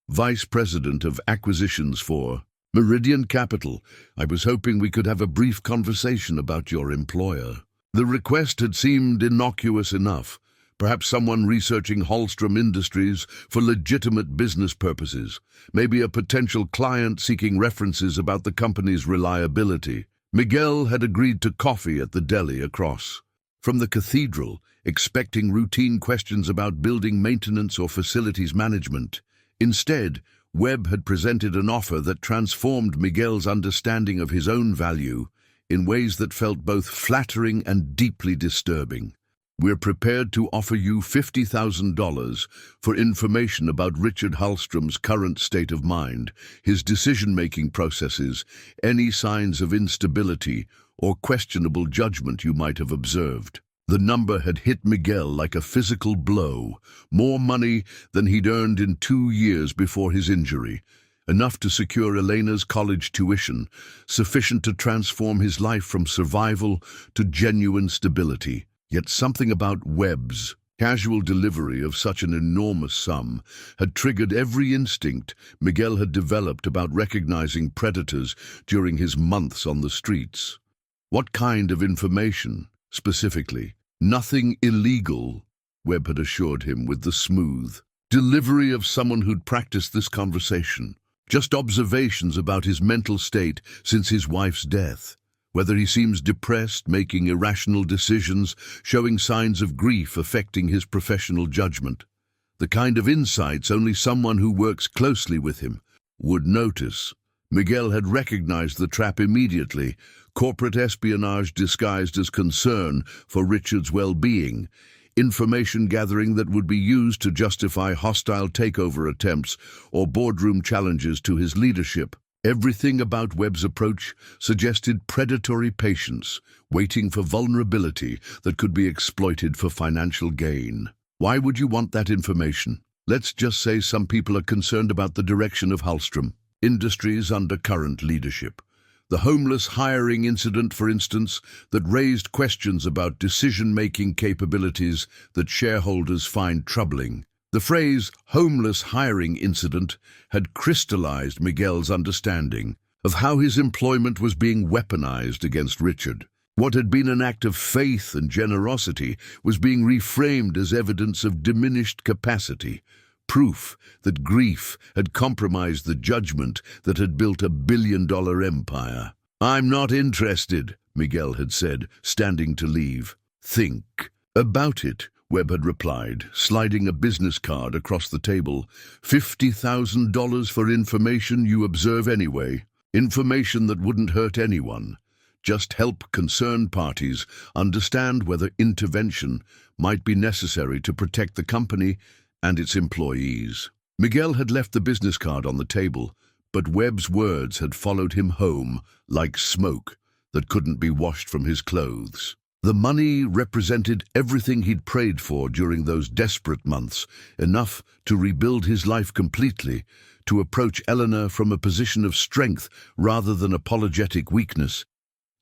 Vice President of Acquisitions for Meridian Capital. I was hoping we could have a brief conversation about your employer. The request had seemed innocuous enough, perhaps someone researching Halstrom Industries for legitimate business purposes, maybe a potential client seeking references about the company's reliability. Miguel had agreed to coffee at the deli across from the Cathedral, expecting routine questions about building maintenance or facilities management. Instead, Webb had presented an offer that transformed Miguel's understanding of his own value in ways that felt both flattering and deeply disturbing. We're prepared to offer you $50,000 for information about Richard Halstrom's current state of mind, his decision-making processes, any signs of instability or questionable judgment you might have observed. The number had hit Miguel like a physical blow, more money than he'd earned in 2 years before his injury, enough to secure Elena's college tuition, sufficient to transform his life from survival to genuine stability. Yet something about Webb's casual delivery of such an enormous sum had triggered every instinct Miguel had developed about recognizing predators during his months on the streets. What kind of information, specifically? Nothing illegal, Webb had assured him with the smooth delivery of someone who'd practiced this conversation. Just observations about his mental state since his wife's death. Whether he seems depressed, making irrational decisions, showing signs of grief affecting his professional judgment. The kind of insights only someone who works closely with him would notice. Miguel had recognized the trap immediately, corporate espionage disguised as concern for Richard's well-being, information gathering that would be used to justify hostile takeover attempts or boardroom challenges to his leadership. Everything about Webb's approach suggested predatory patience, waiting for vulnerability that could be exploited for financial gain. Why would you want that information? Let's just say some people are concerned about the direction of Halstrom Industries under current leadership. The homeless hiring incident, for instance, that raised questions about decision-making capabilities that shareholders find troubling. The phrase homeless hiring incident had crystallized Miguel's understanding of how his employment was being weaponized against Richard. What had been an act of faith and generosity was being reframed as evidence of diminished capacity, proof that grief had compromised the judgment that had built a billion-dollar empire. I'm not interested, Miguel had said, standing to leave. Think about it, Webb had replied, sliding a business card across the table. $50,000 for information you observe anyway. Information that wouldn't hurt anyone. Just help concerned parties understand whether intervention might be necessary to protect the company and its employees. Miguel had left the business card on the table, but Webb's words had followed him home like smoke that couldn't be washed from his clothes. The money represented everything he'd prayed for during those desperate months, enough to rebuild his life completely, to approach Eleanor from a position of strength rather than apologetic weakness,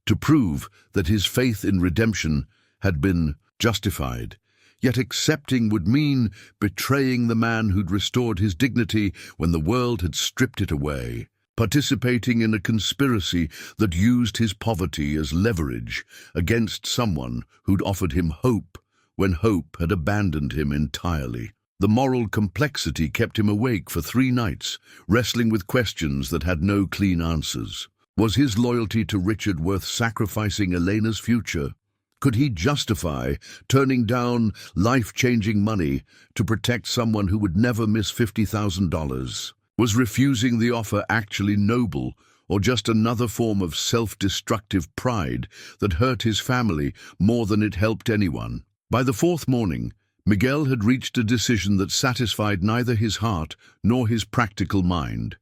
to prove that his faith in redemption had been justified. Yet accepting would mean betraying the man who'd restored his dignity when the world had stripped it away, participating in a conspiracy that used his poverty as leverage against someone who'd offered him hope when hope had abandoned him entirely. The moral complexity kept him awake for 3 nights, wrestling with questions that had no clean answers. Was his loyalty to Richard worth sacrificing Elena's future? Could he justify turning down life-changing money to protect someone who would never miss $50,000? Was refusing the offer actually noble, or just another form of self-destructive pride that hurt his family more than it helped anyone? By the 4th morning, Miguel had reached a decision that satisfied neither his heart nor his practical mind.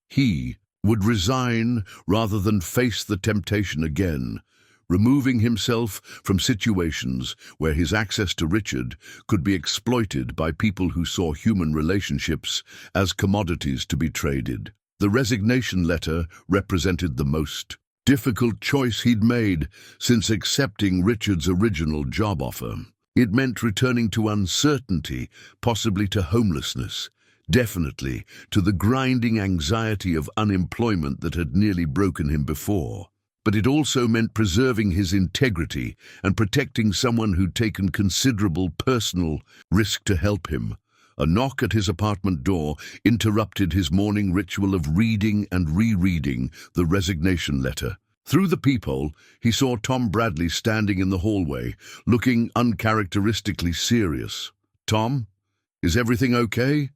He would resign rather than face the temptation again, removing himself from situations where his access to Richard could be exploited by people who saw human relationships as commodities to be traded. The resignation letter represented the most difficult choice he'd made since accepting Richard's original job offer. It meant returning to uncertainty, possibly to homelessness, definitely to the grinding anxiety of unemployment that had nearly broken him before. But it also meant preserving his integrity and protecting someone who'd taken considerable personal risk to help him. A knock at his apartment door interrupted his morning ritual of reading and rereading the resignation letter. Through the peephole, he saw Tom Bradley standing in the hallway, looking uncharacteristically serious. "Tom, is everything okay?"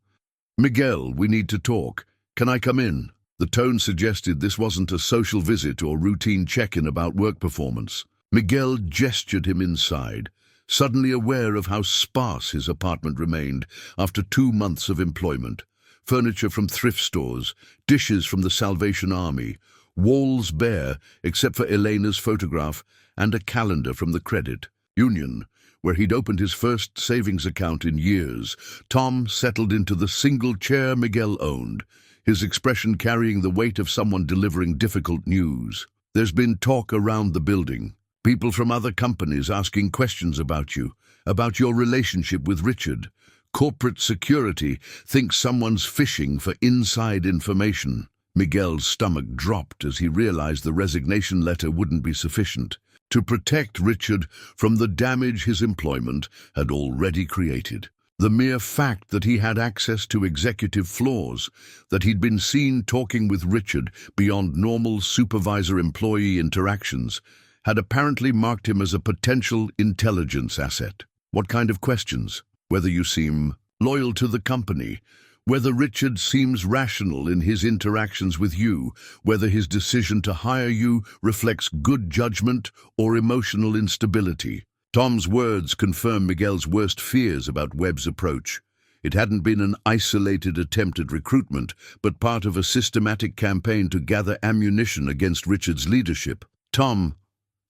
"Miguel, we need to talk. Can I come in?" The tone suggested this wasn't a social visit or routine check-in about work performance. Miguel gestured him inside, suddenly aware of how sparse his apartment remained after 2 months of employment. Furniture from thrift stores, dishes from the Salvation Army, walls bare except for Elena's photograph, and a calendar from the credit union, where he'd opened his first savings account in years. Tom settled into the single chair Miguel owned, his expression carrying the weight of someone delivering difficult news. "There's been talk around the building. People from other companies asking questions about you, about your relationship with Richard. Corporate security thinks someone's fishing for inside information." Miguel's stomach dropped as he realized the resignation letter wouldn't be sufficient to protect Richard from the damage his employment had already created. The mere fact that he had access to executive floors, that he'd been seen talking with Richard beyond normal supervisor-employee interactions, had apparently marked him as a potential intelligence asset. What kind of questions? Whether you seem loyal to the company, whether Richard seems rational in his interactions with you, whether his decision to hire you reflects good judgment or emotional instability. Tom's words confirmed Miguel's worst fears about Webb's approach. It hadn't been an isolated attempt at recruitment, but part of a systematic campaign to gather ammunition against Richard's leadership. "Tom,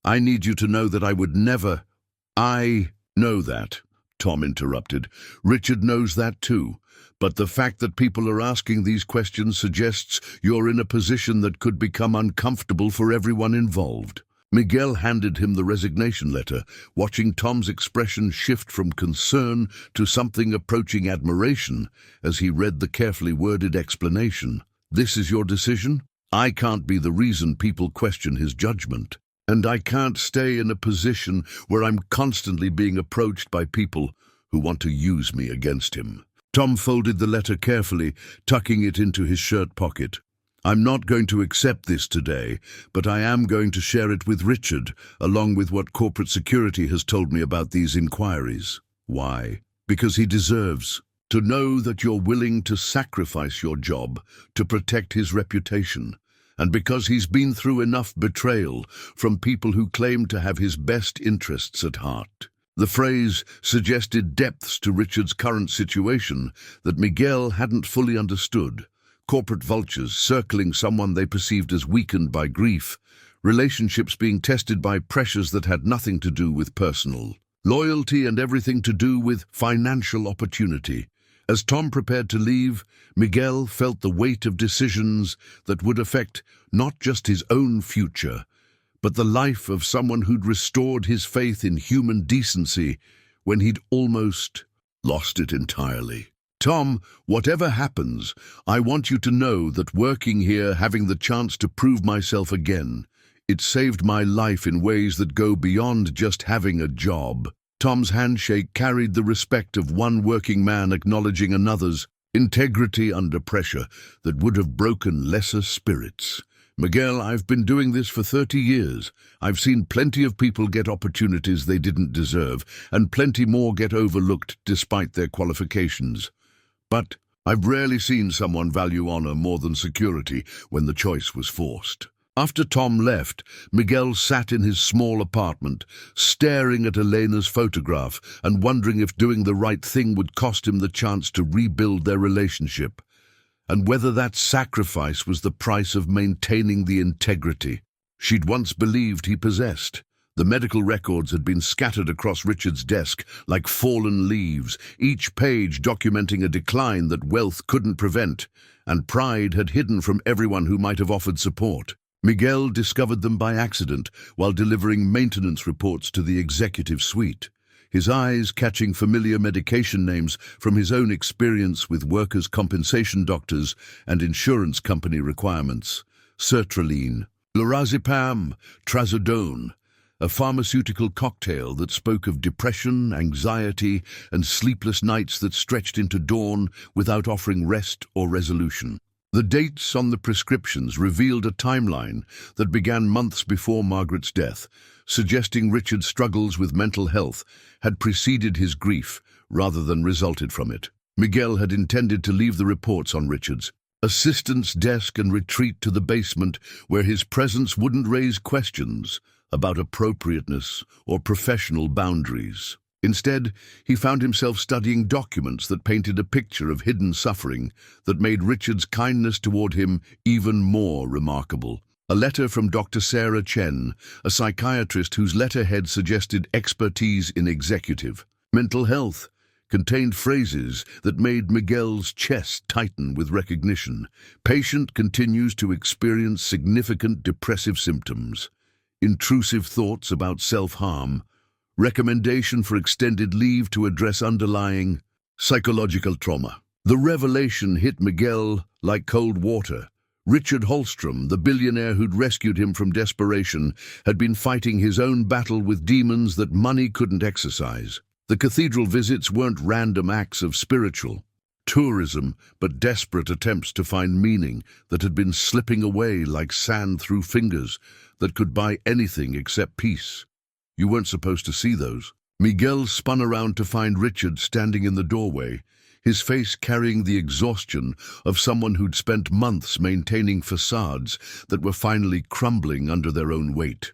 I need you to know that I would never—" "I know that," Tom interrupted. "Richard knows that too. But the fact that people are asking these questions suggests you're in a position that could become uncomfortable for everyone involved." Miguel handed him the resignation letter, watching Tom's expression shift from concern to something approaching admiration as he read the carefully worded explanation. "This is your decision? I can't be the reason people question his judgment. And I can't stay in a position where I'm constantly being approached by people who want to use me against him." Tom folded the letter carefully, tucking it into his shirt pocket. "I'm not going to accept this today, but I am going to share it with Richard, along with what corporate security has told me about these inquiries." "Why?" "Because he deserves to know that you're willing to sacrifice your job to protect his reputation, and because he's been through enough betrayal from people who claim to have his best interests at heart." The phrase suggested depths to Richard's current situation that Miguel hadn't fully understood. Corporate vultures circling someone they perceived as weakened by grief, relationships being tested by pressures that had nothing to do with personal loyalty and everything to do with financial opportunity. As Tom prepared to leave, Miguel felt the weight of decisions that would affect not just his own future, but the life of someone who'd restored his faith in human decency when he'd almost lost it entirely. "Tom, whatever happens, I want you to know that working here, having the chance to prove myself again, it saved my life in ways that go beyond just having a job." Tom's handshake carried the respect of one working man acknowledging another's integrity under pressure that would have broken lesser spirits. Miguel, I've been doing this for 30 years. I've seen plenty of people get opportunities they didn't deserve, and plenty more get overlooked despite their qualifications. But I've rarely seen someone value honor more than security when the choice was forced. After Tom left, Miguel sat in his small apartment, staring at Elena's photograph and wondering if doing the right thing would cost him the chance to rebuild their relationship, and whether that sacrifice was the price of maintaining the integrity she'd once believed he possessed. The medical records had been scattered across Richard's desk like fallen leaves, each page documenting a decline that wealth couldn't prevent, and pride had hidden from everyone who might have offered support. Miguel discovered them by accident while delivering maintenance reports to the executive suite, his eyes catching familiar medication names from his own experience with workers' compensation doctors and insurance company requirements. Sertraline, lorazepam, trazodone, a pharmaceutical cocktail that spoke of depression, anxiety, and sleepless nights that stretched into dawn without offering rest or resolution. The dates on the prescriptions revealed a timeline that began months before Margaret's death, suggesting Richard's struggles with mental health had preceded his grief rather than resulted from it. Miguel had intended to leave the reports on Richard's assistant's desk and retreat to the basement where his presence wouldn't raise questions about appropriateness or professional boundaries. Instead, he found himself studying documents that painted a picture of hidden suffering that made Richard's kindness toward him even more remarkable. A letter from Dr. Sarah Chen, a psychiatrist whose letterhead suggested expertise in executive mental health, contained phrases that made Miguel's chest tighten with recognition. Patient continues to experience significant depressive symptoms, intrusive thoughts about self-harm, recommendation for extended leave to address underlying psychological trauma. The revelation hit Miguel like cold water. Richard Halstrom, the billionaire who'd rescued him from desperation, had been fighting his own battle with demons that money couldn't exorcise. The cathedral visits weren't random acts of spiritual tourism, but desperate attempts to find meaning that had been slipping away like sand through fingers that could buy anything except peace. You weren't supposed to see those. Miguel spun around to find Richard standing in the doorway, his face carrying the exhaustion of someone who'd spent months maintaining facades that were finally crumbling under their own weight.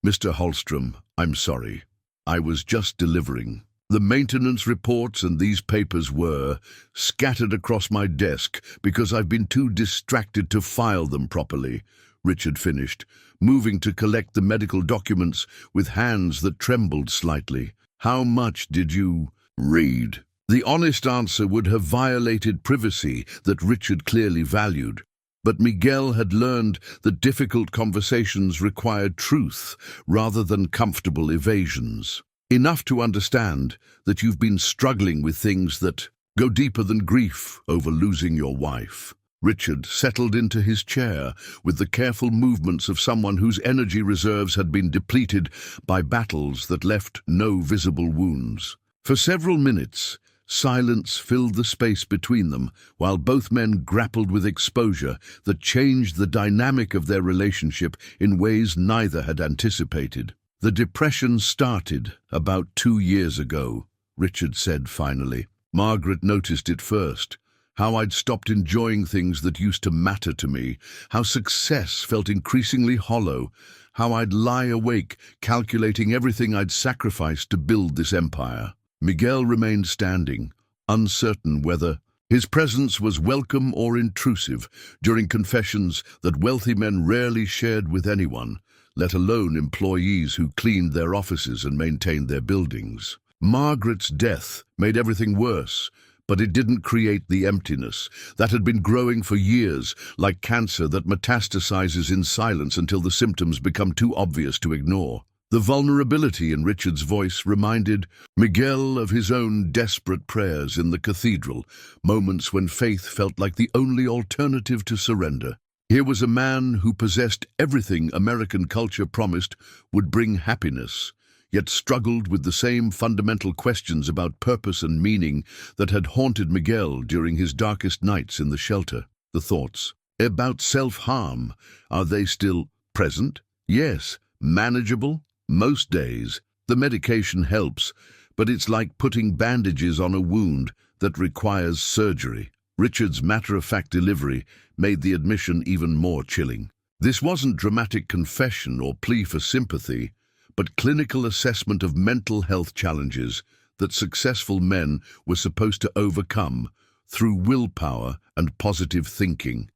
"Mr. Halstrom, I'm sorry. I was just delivering. The maintenance reports and these papers were scattered across my desk because I've been too distracted to file them properly," Richard finished, moving to collect the medical documents with hands that trembled slightly. "How much did you read?" The honest answer would have violated privacy that Richard clearly valued, but Miguel had learned that difficult conversations required truth rather than comfortable evasions. "Enough to understand that you've been struggling with things that go deeper than grief over losing your wife." Richard settled into his chair with the careful movements of someone whose energy reserves had been depleted by battles that left no visible wounds. For several minutes, silence filled the space between them while both men grappled with exposure that changed the dynamic of their relationship in ways neither had anticipated. "The depression started about 2 years ago," Richard said finally. "Margaret noticed it first. How I'd stopped enjoying things that used to matter to me, how success felt increasingly hollow, how I'd lie awake calculating everything I'd sacrificed to build this empire." Miguel remained standing, uncertain whether his presence was welcome or intrusive during confessions that wealthy men rarely shared with anyone, let alone employees who cleaned their offices and maintained their buildings. Margaret's death made everything worse, but it didn't create the emptiness that had been growing for years, like cancer that metastasizes in silence until the symptoms become too obvious to ignore. The vulnerability in Richard's voice reminded Miguel of his own desperate prayers in the cathedral, moments when faith felt like the only alternative to surrender. Here was a man who possessed everything American culture promised would bring happiness, yet struggled with the same fundamental questions about purpose and meaning that had haunted Miguel during his darkest nights in the shelter. The thoughts about self-harm, are they still present? Yes. Manageable? Most days. The medication helps, but it's like putting bandages on a wound that requires surgery. Richard's matter-of-fact delivery made the admission even more chilling. This wasn't dramatic confession or plea for sympathy, but clinical assessment of mental health challenges that successful men were supposed to overcome through willpower and positive thinking.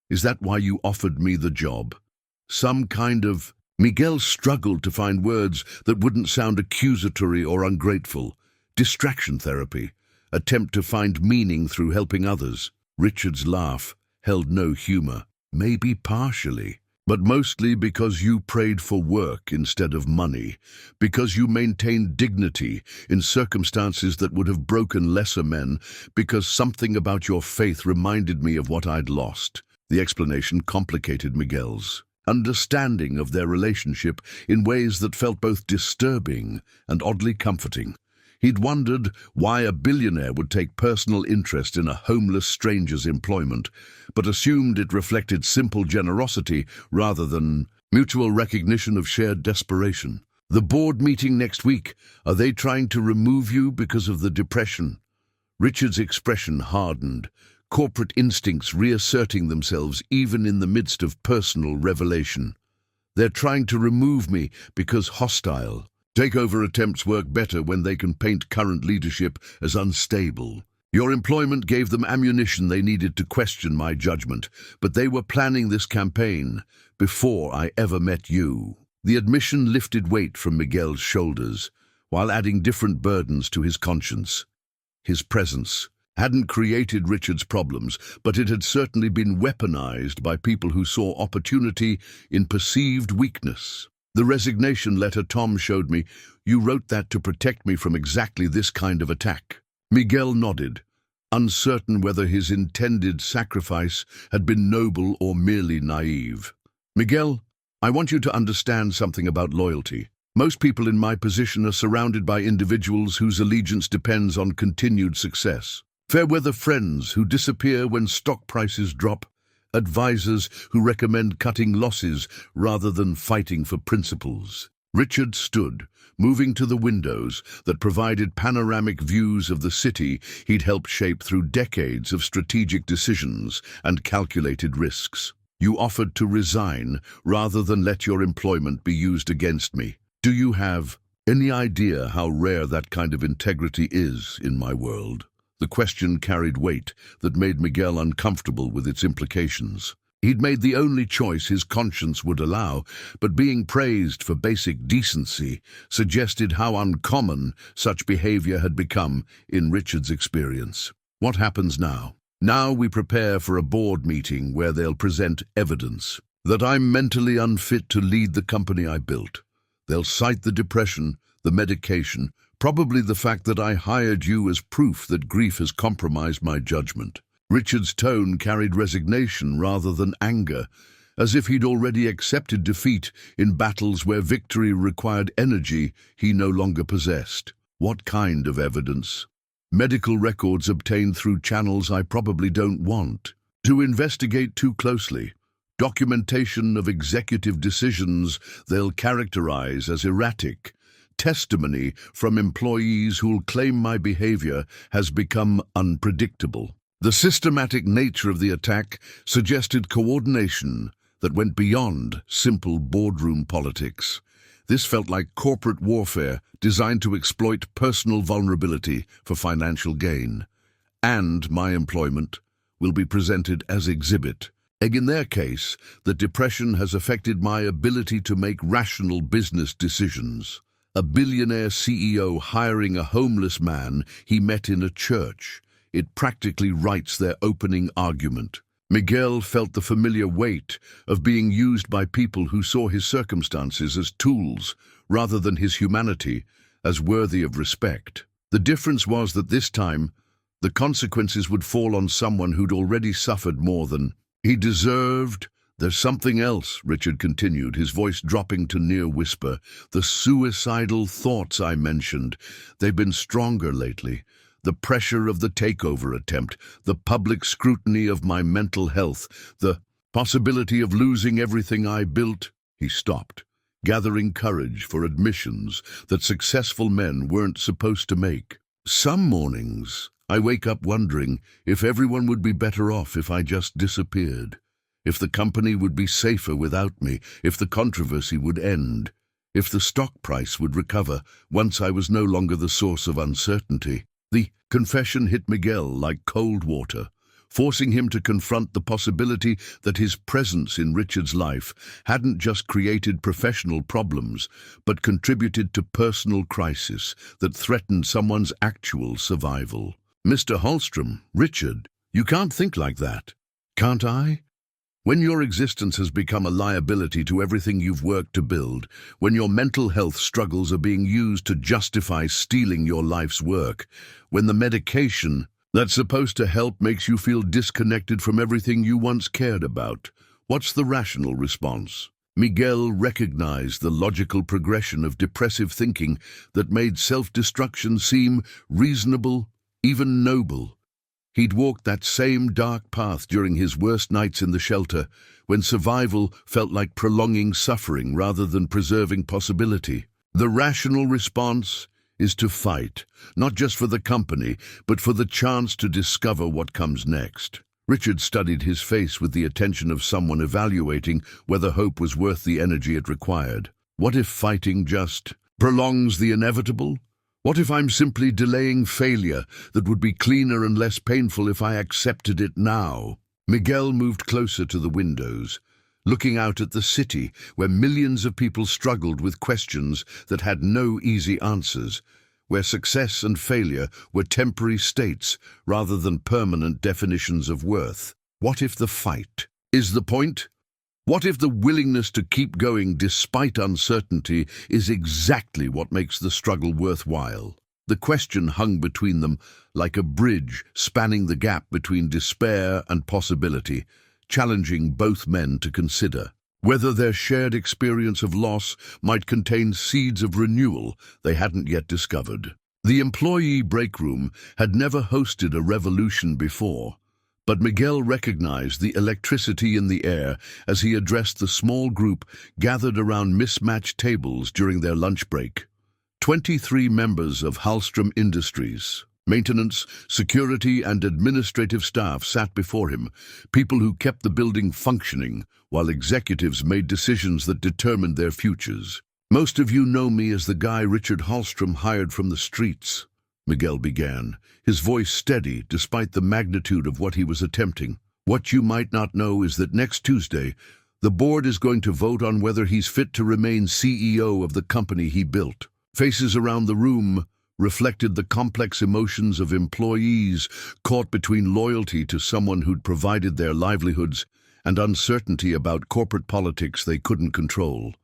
Is that why you offered me the job? Some kind of... Miguel struggled to find words that wouldn't sound accusatory or ungrateful. Distraction therapy. Attempt to find meaning through helping others. Richard's laugh held no humor. Maybe partially, but mostly because you prayed for work instead of money, because you maintained dignity in circumstances that would have broken lesser men, because something about your faith reminded me of what I'd lost. The explanation complicated Miguel's understanding of their relationship in ways that felt both disturbing and oddly comforting. He'd wondered why a billionaire would take personal interest in a homeless stranger's employment, but assumed it reflected simple generosity rather than mutual recognition of shared desperation. The board meeting next week, are they trying to remove you because of the depression? Richard's expression hardened, corporate instincts reasserting themselves even in the midst of personal revelation. They're trying to remove me because hostile. Takeover attempts work better when they can paint current leadership as unstable. Your employment gave them ammunition they needed to question my judgment, but they were planning this campaign before I ever met you. The admission lifted weight from Miguel's shoulders, while adding different burdens to his conscience. His presence hadn't created Richard's problems, but it had certainly been weaponized by people who saw opportunity in perceived weakness. The resignation letter Tom showed me, you wrote that to protect me from exactly this kind of attack. Miguel nodded, uncertain whether his intended sacrifice had been noble or merely naive. Miguel, I want you to understand something about loyalty. Most people in my position are surrounded by individuals whose allegiance depends on continued success. Fair-weather friends who disappear when stock prices drop, advisors who recommend cutting losses rather than fighting for principles. Richard stood, moving to the windows that provided panoramic views of the city he'd helped shape through decades of strategic decisions and calculated risks. You offered to resign rather than let your employment be used against me. Do you have any idea how rare that kind of integrity is in my world? The question carried weight that made Miguel uncomfortable with its implications. He'd made the only choice his conscience would allow, but being praised for basic decency suggested how uncommon such behavior had become in Richard's experience. What happens now? Now we prepare for a board meeting where they'll present evidence that I'm mentally unfit to lead the company I built. They'll cite the depression, the medication, probably the fact that I hired you as proof that grief has compromised my judgment. Richard's tone carried resignation rather than anger, as if he'd already accepted defeat in battles where victory required energy he no longer possessed. What kind of evidence? Medical records obtained through channels I probably don't want to investigate too closely. Documentation of executive decisions they'll characterize as erratic. Testimony from employees who'll claim my behavior has become unpredictable. The systematic nature of the attack suggested coordination that went beyond simple boardroom politics. This felt like corporate warfare designed to exploit personal vulnerability for financial gain. And my employment will be presented as exhibit. In their case, the depression has affected my ability to make rational business decisions. A billionaire CEO hiring a homeless man he met in a church. It practically writes their opening argument. Miguel felt the familiar weight of being used by people who saw his circumstances as tools rather than his humanity as worthy of respect. The difference was that this time, the consequences would fall on someone who'd already suffered more than he deserved. There's something else, Richard continued, his voice dropping to near whisper. The suicidal thoughts I mentioned, they've been stronger lately. The pressure of the takeover attempt, the public scrutiny of my mental health, the possibility of losing everything I built. He stopped, gathering courage for admissions that successful men weren't supposed to make. Some mornings, I wake up wondering if everyone would be better off if I just disappeared. If the company would be safer without me, if the controversy would end, if the stock price would recover once I was no longer the source of uncertainty. The confession hit Miguel like cold water, forcing him to confront the possibility that his presence in Richard's life hadn't just created professional problems, but contributed to personal crisis that threatened someone's actual survival. Mr. Halstrom, Richard, you can't think like that. Can't I? When your existence has become a liability to everything you've worked to build, when your mental health struggles are being used to justify stealing your life's work, when the medication that's supposed to help makes you feel disconnected from everything you once cared about, what's the rational response? Miguel recognized the logical progression of depressive thinking that made self-destruction seem reasonable, even noble. He'd walked that same dark path during his worst nights in the shelter, when survival felt like prolonging suffering rather than preserving possibility. The rational response is to fight, not just for the company, but for the chance to discover what comes next. Richard studied his face with the attention of someone evaluating whether hope was worth the energy it required. What if fighting just prolongs the inevitable? What if I'm simply delaying failure that would be cleaner and less painful if I accepted it now? Miguel moved closer to the windows, looking out at the city where millions of people struggled with questions that had no easy answers, where success and failure were temporary states rather than permanent definitions of worth. What if the fight is the point? What if the willingness to keep going despite uncertainty is exactly what makes the struggle worthwhile? The question hung between them like a bridge spanning the gap between despair and possibility, challenging both men to consider whether their shared experience of loss might contain seeds of renewal they hadn't yet discovered. The employee break room had never hosted a revolution before, but Miguel recognized the electricity in the air as he addressed the small group gathered around mismatched tables during their lunch break. 23 members of Halstrom Industries, maintenance, security, and administrative staff sat before him, people who kept the building functioning while executives made decisions that determined their futures. Most of you know me as the guy Richard Halstrom hired from the streets, Miguel began, his voice steady despite the magnitude of what he was attempting. What you might not know is that next Tuesday, the board is going to vote on whether he's fit to remain CEO of the company he built. Faces around the room reflected the complex emotions of employees caught between loyalty to someone who'd provided their livelihoods and uncertainty about corporate politics they couldn't control.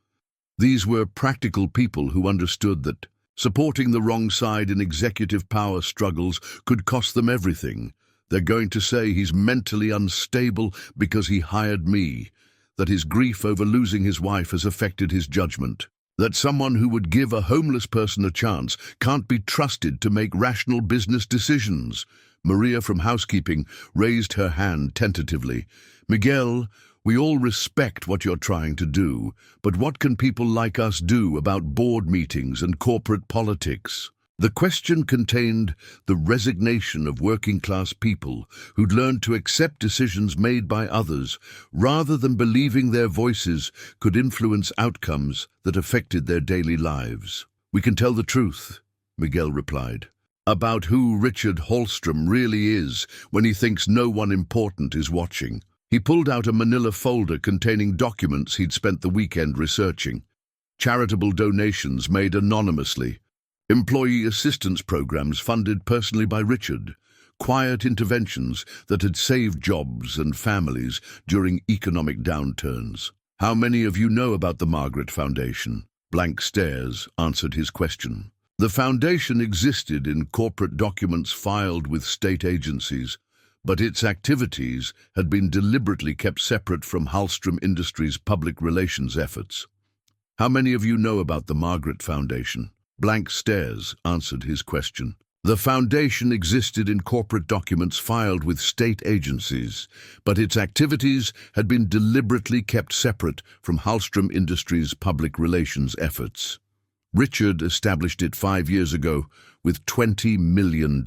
These were practical people who understood that supporting the wrong side in executive power struggles could cost them everything. They're going to say he's mentally unstable because he hired me, that his grief over losing his wife has affected his judgment, that someone who would give a homeless person a chance can't be trusted to make rational business decisions. Maria from housekeeping raised her hand tentatively. Miguel, we all respect what you're trying to do, but what can people like us do about board meetings and corporate politics? The question contained the resignation of working-class people who'd learned to accept decisions made by others rather than believing their voices could influence outcomes that affected their daily lives. We can tell the truth, Miguel replied, about who Richard Halstrom really is when he thinks no one important is watching. He pulled out a manila folder containing documents he'd spent the weekend researching. Charitable donations made anonymously, employee assistance programs funded personally by Richard, quiet interventions that had saved jobs and families during economic downturns. How many of you know about the Margaret Foundation? Blank stares answered his question. The foundation existed in corporate documents filed with state agencies, but its activities had been deliberately kept separate from Halstrom Industries' public relations efforts. "How many of you know about the Margaret Foundation?" Blank stares answered his question. The foundation existed in corporate documents filed with state agencies, but its activities had been deliberately kept separate from Halstrom Industries' public relations efforts. Richard established it 5 years ago with $20 million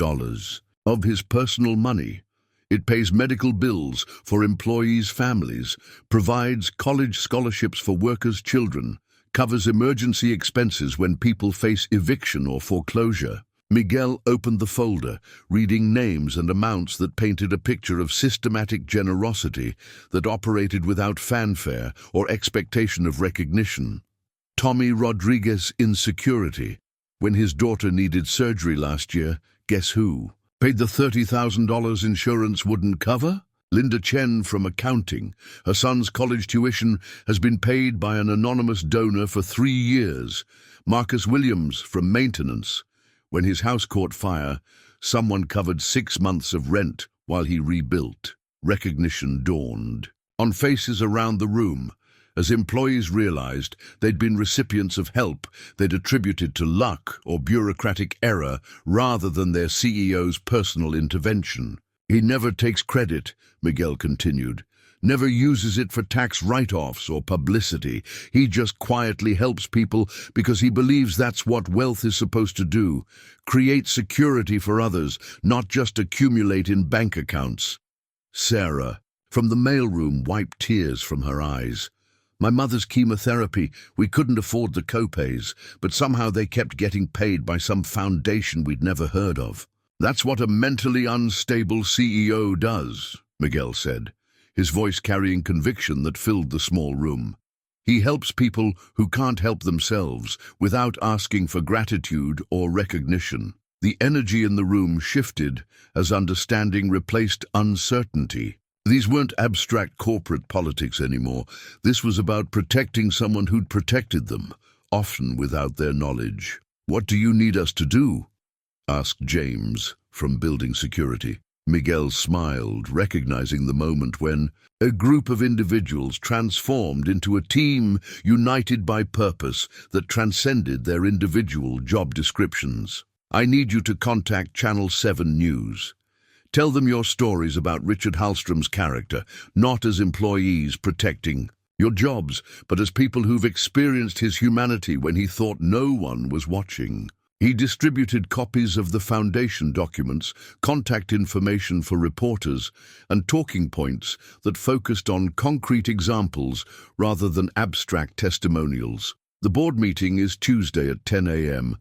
of his personal money. It pays medical bills for employees' families, provides college scholarships for workers' children, covers emergency expenses when people face eviction or foreclosure. Miguel opened the folder, reading names and amounts that painted a picture of systematic generosity that operated without fanfare or expectation of recognition. Tommy Rodriguez in security. When his daughter needed surgery last year, guess who paid the $30,000 insurance wouldn't cover? Linda Chen from accounting. Her son's college tuition has been paid by an anonymous donor for 3 years. Marcus Williams from maintenance. When his house caught fire, someone covered 6 months of rent while he rebuilt. Recognition dawned on faces around the room. As employees realized they'd been recipients of help they'd attributed to luck or bureaucratic error rather than their CEO's personal intervention. "He never takes credit," Miguel continued. "Never uses it for tax write-offs or publicity. He just quietly helps people because he believes that's what wealth is supposed to do. Create security for others, not just accumulate in bank accounts." Sarah, from the mailroom, wiped tears from her eyes. "My mother's chemotherapy, we couldn't afford the copays, but somehow they kept getting paid by some foundation we'd never heard of." "That's what a mentally unstable CEO does," Miguel said, his voice carrying conviction that filled the small room. "He helps people who can't help themselves without asking for gratitude or recognition." The energy in the room shifted as understanding replaced uncertainty. These weren't abstract corporate politics anymore. This was about protecting someone who'd protected them, often without their knowledge. "What do you need us to do?" asked James from building security. Miguel smiled, recognizing the moment when a group of individuals transformed into a team united by purpose that transcended their individual job descriptions. "I need you to contact Channel 7 News. Tell them your stories about Richard Halstrom's character, not as employees protecting your jobs, but as people who've experienced his humanity when he thought no one was watching." He distributed copies of the foundation documents, contact information for reporters, and talking points that focused on concrete examples rather than abstract testimonials. "The board meeting is Tuesday at 10 a.m.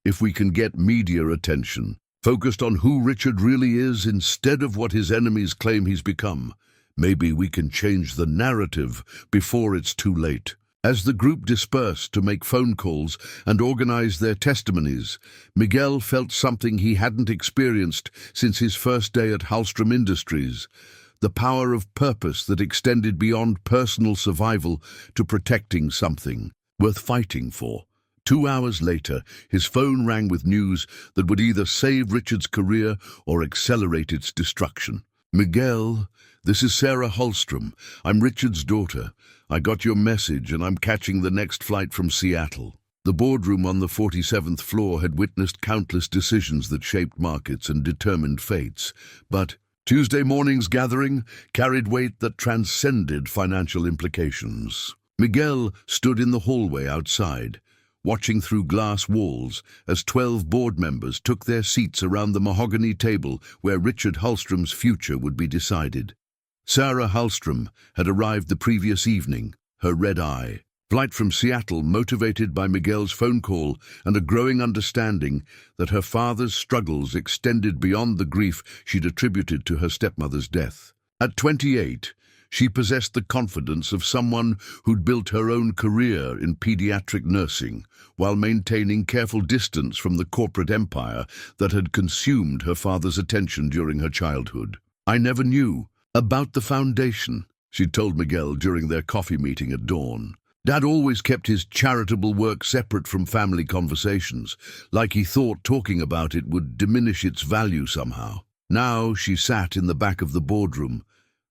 If we can get media attention, focused on who Richard really is instead of what his enemies claim he's become, maybe we can change the narrative before it's too late." As the group dispersed to make phone calls and organize their testimonies, Miguel felt something he hadn't experienced since his first day at Halstrom Industries, the power of purpose that extended beyond personal survival to protecting something worth fighting for. 2 hours later, his phone rang with news that would either save Richard's career or accelerate its destruction. "Miguel, this is Sarah Halstrom. I'm Richard's daughter. I got your message and I'm catching the next flight from Seattle." The boardroom on the 47th floor had witnessed countless decisions that shaped markets and determined fates. But Tuesday morning's gathering carried weight that transcended financial implications. Miguel stood in the hallway outside, watching through glass walls as 12 board members took their seats around the mahogany table where Richard Halstrom's future would be decided. Sarah Halstrom had arrived the previous evening, her red eye. Flight from Seattle motivated by Miguel's phone call and a growing understanding that her father's struggles extended beyond the grief she'd attributed to her stepmother's death. At 28, she possessed the confidence of someone who'd built her own career in pediatric nursing while maintaining careful distance from the corporate empire that had consumed her father's attention during her childhood. "I never knew about the foundation," she told Miguel during their coffee meeting at dawn. "Dad always kept his charitable work separate from family conversations, like he thought talking about it would diminish its value somehow." Now she sat in the back of the boardroom,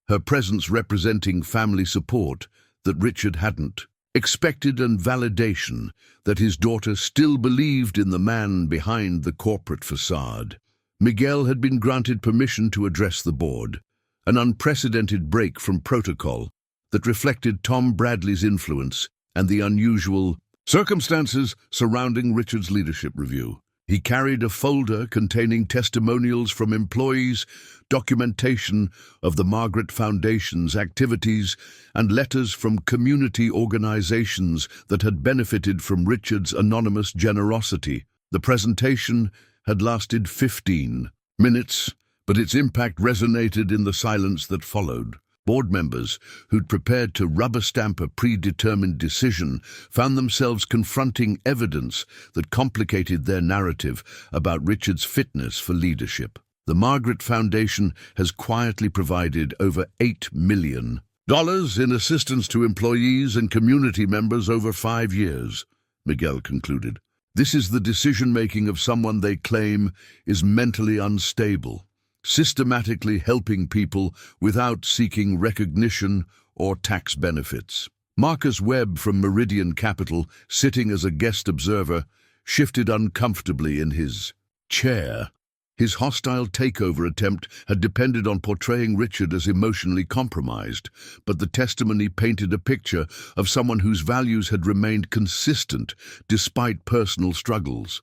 her presence representing family support that Richard hadn't expected and validation that his daughter still believed in the man behind the corporate facade. Miguel had been granted permission to address the board, an unprecedented break from protocol that reflected Tom Bradley's influence and the unusual circumstances surrounding Richard's leadership review. He carried a folder containing testimonials from employees, documentation of the Margaret Foundation's activities, and letters from community organizations that had benefited from Richard's anonymous generosity. The presentation had lasted 15 minutes, but its impact resonated in the silence that followed. Board members, who'd prepared to rubber-stamp a predetermined decision, found themselves confronting evidence that complicated their narrative about Richard's fitness for leadership. The Margaret Foundation has quietly provided over $8 million in assistance to employees and community members over 5 years, Miguel concluded. This is the decision-making of someone they claim is mentally unstable, systematically helping people without seeking recognition or tax benefits. Marcus Webb from Meridian Capital, sitting as a guest observer, shifted uncomfortably in his chair. His hostile takeover attempt had depended on portraying Richard as emotionally compromised, but the testimony painted a picture of someone whose values had remained consistent despite personal struggles.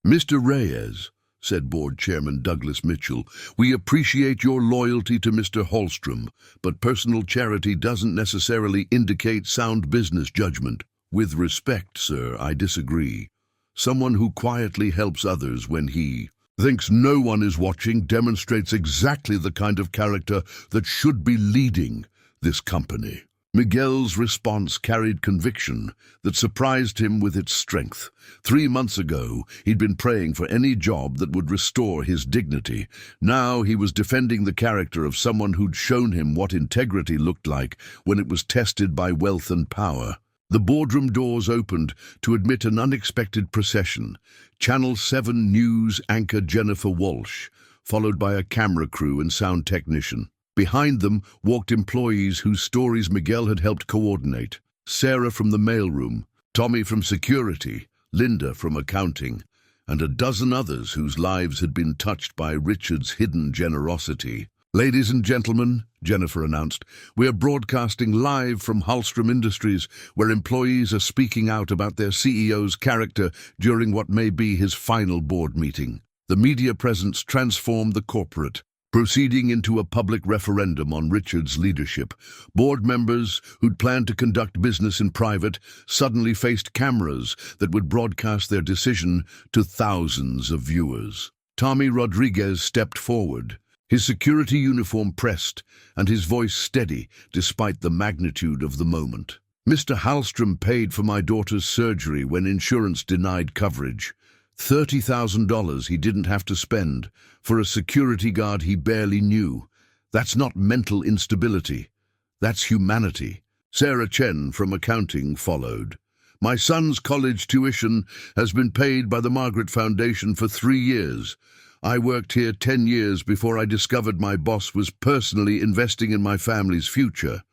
"Mr. Reyes," said Board Chairman Douglas Mitchell, "we appreciate your loyalty to Mr. Halstrom, but personal charity doesn't necessarily indicate sound business judgment. With respect, sir, I disagree. Someone who quietly helps others when he thinks no one is watching demonstrates exactly the kind of character that should be leading this company." Miguel's response carried conviction that surprised him with its strength. 3 months ago, he'd been praying for any job that would restore his dignity. Now he was defending the character of someone who'd shown him what integrity looked like when it was tested by wealth and power. The boardroom doors opened to admit an unexpected procession. Channel 7 News anchor Jennifer Walsh, followed by a camera crew and sound technician. Behind them walked employees whose stories Miguel had helped coordinate. Sarah from the mailroom, Tommy from security, Linda from accounting, and a dozen others whose lives had been touched by Richard's hidden generosity. "Ladies and gentlemen," Jennifer announced, "we are broadcasting live from Halstrom Industries, where employees are speaking out about their CEO's character during what may be his final board meeting." The media presence transformed the corporate, proceeding into a public referendum on Richard's leadership. Board members who'd planned to conduct business in private suddenly faced cameras that would broadcast their decision to thousands of viewers. Tommy Rodriguez stepped forward, his security uniform pressed and his voice steady despite the magnitude of the moment. "Mr. Halstrom paid for my daughter's surgery when insurance denied coverage. $30,000 he didn't have to spend for a security guard he barely knew. That's not mental instability. That's humanity." Sarah Chen from accounting followed. "My son's college tuition has been paid by the Margaret Foundation for 3 years. I worked here 10 years before I discovered my boss was personally investing in my family's future."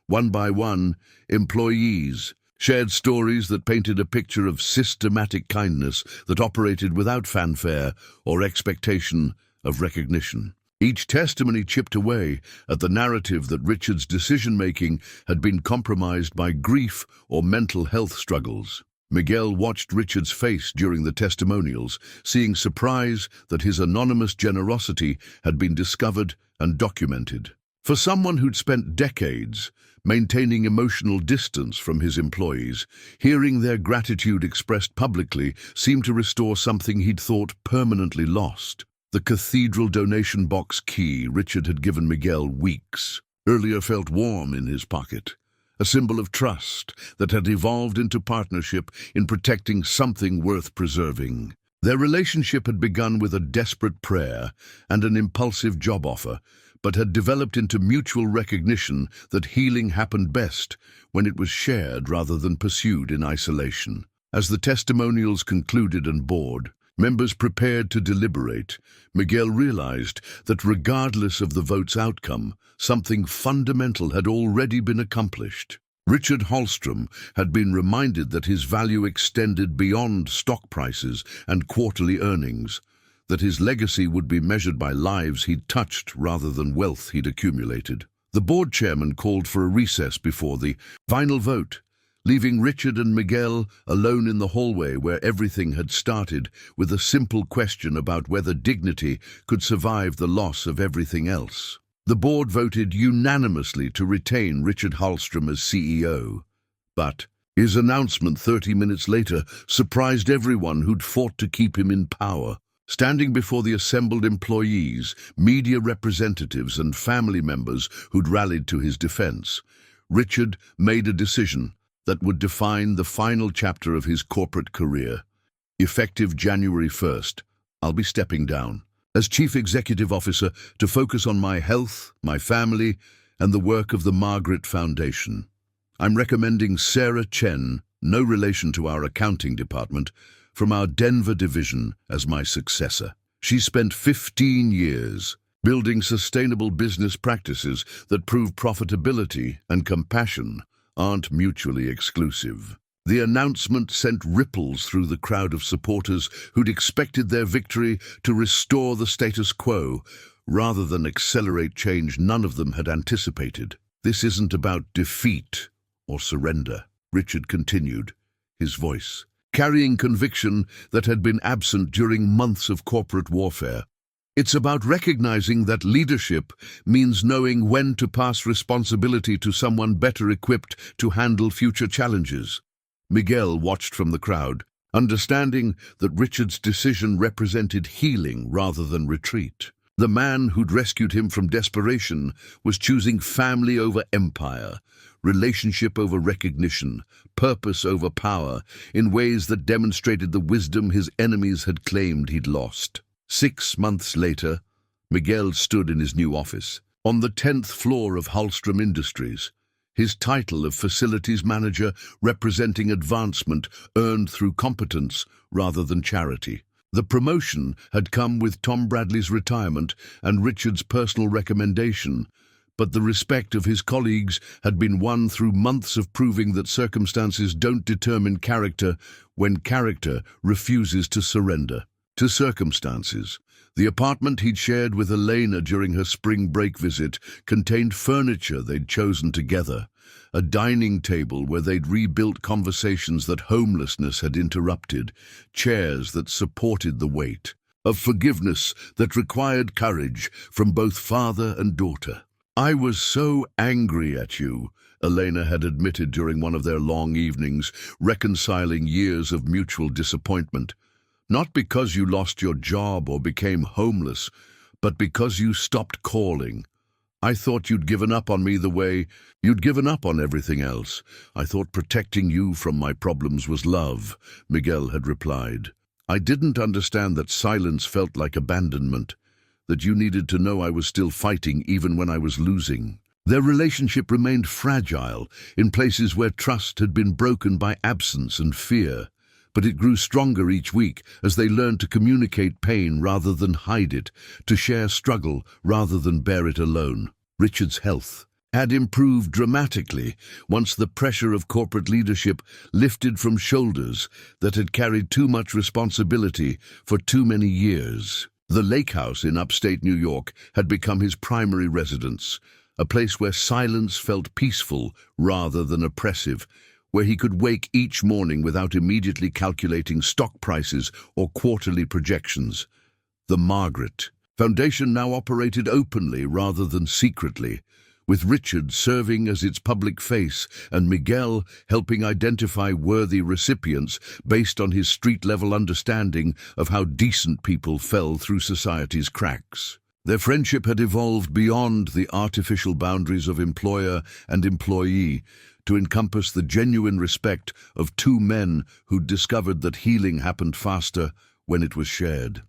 One by one, employees shared stories that painted a picture of systematic kindness that operated without fanfare or expectation of recognition. Each testimony chipped away at the narrative that Richard's decision-making had been compromised by grief or mental health struggles. Miguel watched Richard's face during the testimonials, seeing surprise that his anonymous generosity had been discovered and documented. For someone who'd spent decades maintaining emotional distance from his employees, hearing their gratitude expressed publicly seemed to restore something he'd thought permanently lost. The Cathedral donation box key Richard had given Miguel weeks earlier felt warm in his pocket, a symbol of trust that had evolved into partnership in protecting something worth preserving. Their relationship had begun with a desperate prayer and an impulsive job offer, but had developed into mutual recognition that healing happened best when it was shared rather than pursued in isolation. As the testimonials concluded and board Members prepared to deliberate. Miguel realized that regardless of the vote's outcome, something fundamental had already been accomplished. Richard Halstrom had been reminded that his value extended beyond stock prices and quarterly earnings, that his legacy would be measured by lives he'd touched rather than wealth he'd accumulated. The board chairman called for a recess before the final vote, leaving Richard and Miguel alone in the hallway where everything had started, with a simple question about whether dignity could survive the loss of everything else. The board voted unanimously to retain Richard Halstrom as CEO. But his announcement 30 minutes later surprised everyone who'd fought to keep him in power. Standing before the assembled employees, media representatives and family members who'd rallied to his defense, Richard made a decision that would define the final chapter of his corporate career. Effective January 1st, I'll be stepping down as Chief Executive Officer to focus on my health, my family, and the work of the Margaret Foundation. I'm recommending Sarah Chen, no relation to our accounting department, from our Denver division as my successor. She spent 15 years building sustainable business practices that prove profitability and compassion aren't mutually exclusive. The announcement sent ripples through the crowd of supporters who'd expected their victory to restore the status quo rather than accelerate change none of them had anticipated. This isn't about defeat or surrender, Richard continued, his voice carrying conviction that had been absent during months of corporate warfare. It's about recognizing that leadership means knowing when to pass responsibility to someone better equipped to handle future challenges. Miguel watched from the crowd, understanding that Richard's decision represented healing rather than retreat. The man who'd rescued him from desperation was choosing family over empire, relationship over recognition, purpose over power, in ways that demonstrated the wisdom his enemies had claimed he'd lost. 6 months later, Miguel stood in his new office, on the 10th floor of Halstrom Industries, his title of facilities manager representing advancement earned through competence rather than charity. The promotion had come with Tom Bradley's retirement and Richard's personal recommendation, but the respect of his colleagues had been won through months of proving that circumstances don't determine character when character refuses to surrender to circumstances. The apartment he'd shared with Elena during her spring break visit contained furniture they'd chosen together, a dining table where they'd rebuilt conversations that homelessness had interrupted, chairs that supported the weight of forgiveness that required courage from both father and daughter. "I was so angry at you," Elena had admitted during one of their long evenings, reconciling years of mutual disappointment. "Not because you lost your job or became homeless, but because you stopped calling. I thought you'd given up on me the way you'd given up on everything else. I thought protecting you from my problems was love," Miguel had replied. "I didn't understand that silence felt like abandonment, that you needed to know I was still fighting even when I was losing." Their relationship remained fragile in places where trust had been broken by absence and fear, but it grew stronger each week as they learned to communicate pain rather than hide it, to share struggle rather than bear it alone. Richard's health had improved dramatically once the pressure of corporate leadership lifted from shoulders that had carried too much responsibility for too many years. The lake house in upstate New York had become his primary residence, a place where silence felt peaceful rather than oppressive, where he could wake each morning without immediately calculating stock prices or quarterly projections. The Margaret Foundation now operated openly rather than secretly, with Richard serving as its public face and Miguel helping identify worthy recipients based on his street-level understanding of how decent people fell through society's cracks. Their friendship had evolved beyond the artificial boundaries of employer and employee to encompass the genuine respect of two men who'd discovered that healing happened faster when it was shared.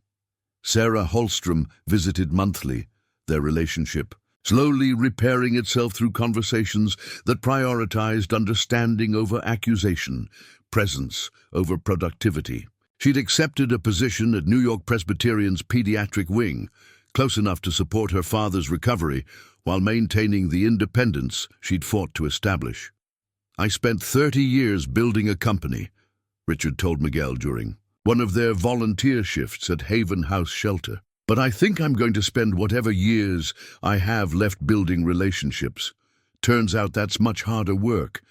Sarah Halstrom visited monthly, their relationship slowly repairing itself through conversations that prioritized understanding over accusation, presence over productivity. She'd accepted a position at New York Presbyterian's pediatric wing, close enough to support her father's recovery while maintaining the independence she'd fought to establish. "I spent 30 years building a company," Richard told Miguel during one of their volunteer shifts at Haven House Shelter. "But I think I'm going to spend whatever years I have left building relationships. Turns out that's much harder work,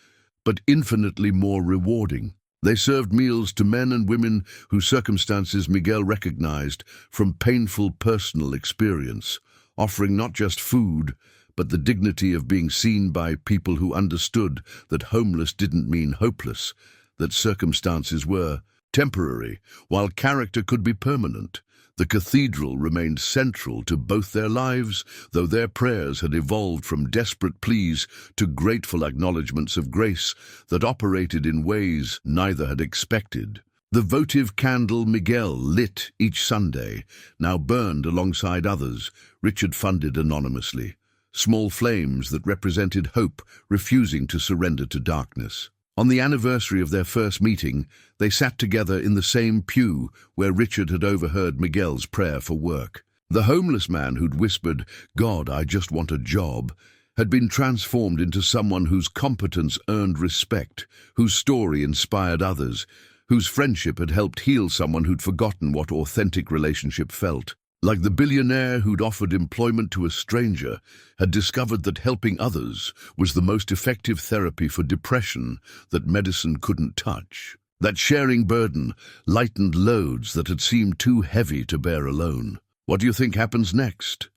but infinitely more rewarding." They served meals to men and women whose circumstances Miguel recognized from painful personal experience, offering not just food, but the dignity of being seen by people who understood that homeless didn't mean hopeless, that circumstances were temporary, while character could be permanent. The cathedral remained central to both their lives, though their prayers had evolved from desperate pleas to grateful acknowledgments of grace that operated in ways neither had expected. The votive candle Miguel lit each Sunday now burned alongside others Richard funded anonymously, small flames that represented hope refusing to surrender to darkness. On the anniversary of their first meeting, they sat together in the same pew where Richard had overheard Miguel's prayer for work. The homeless man who'd whispered, "God, I just want a job," had been transformed into someone whose competence earned respect, whose story inspired others, whose friendship had helped heal someone who'd forgotten what authentic relationship felt. Like the billionaire who'd offered employment to a stranger, had discovered that helping others was the most effective therapy for depression that medicine couldn't touch. That sharing burden lightened loads that had seemed too heavy to bear alone. "What do you think happens next?"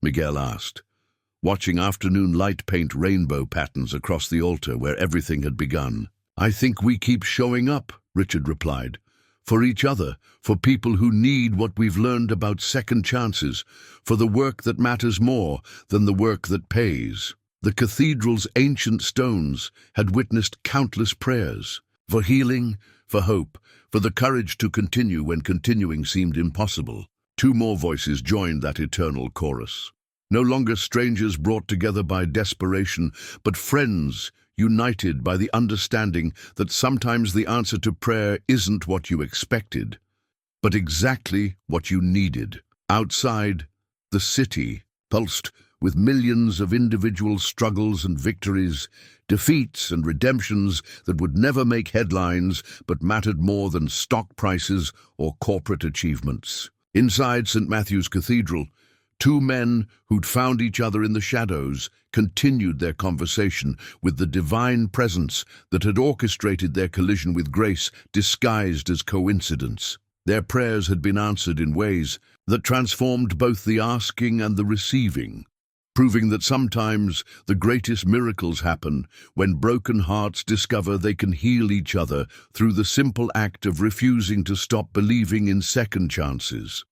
Miguel asked, watching afternoon light paint rainbow patterns across the altar where everything had begun. "I think we keep showing up," Richard replied. "For each other, for people who need what we've learned about second chances, for the work that matters more than the work that pays." The cathedral's ancient stones had witnessed countless prayers, for healing, for hope, for the courage to continue when continuing seemed impossible. Two more voices joined that eternal chorus. No longer strangers brought together by desperation, but friends united by the understanding that sometimes the answer to prayer isn't what you expected, but exactly what you needed. Outside, the city pulsed with millions of individual struggles and victories, defeats and redemptions that would never make headlines but mattered more than stock prices or corporate achievements. Inside St. Matthew's Cathedral, two men who'd found each other in the shadows continued their conversation with the divine presence that had orchestrated their collision with grace disguised as coincidence. Their prayers had been answered in ways that transformed both the asking and the receiving, proving that sometimes the greatest miracles happen when broken hearts discover they can heal each other through the simple act of refusing to stop believing in second chances.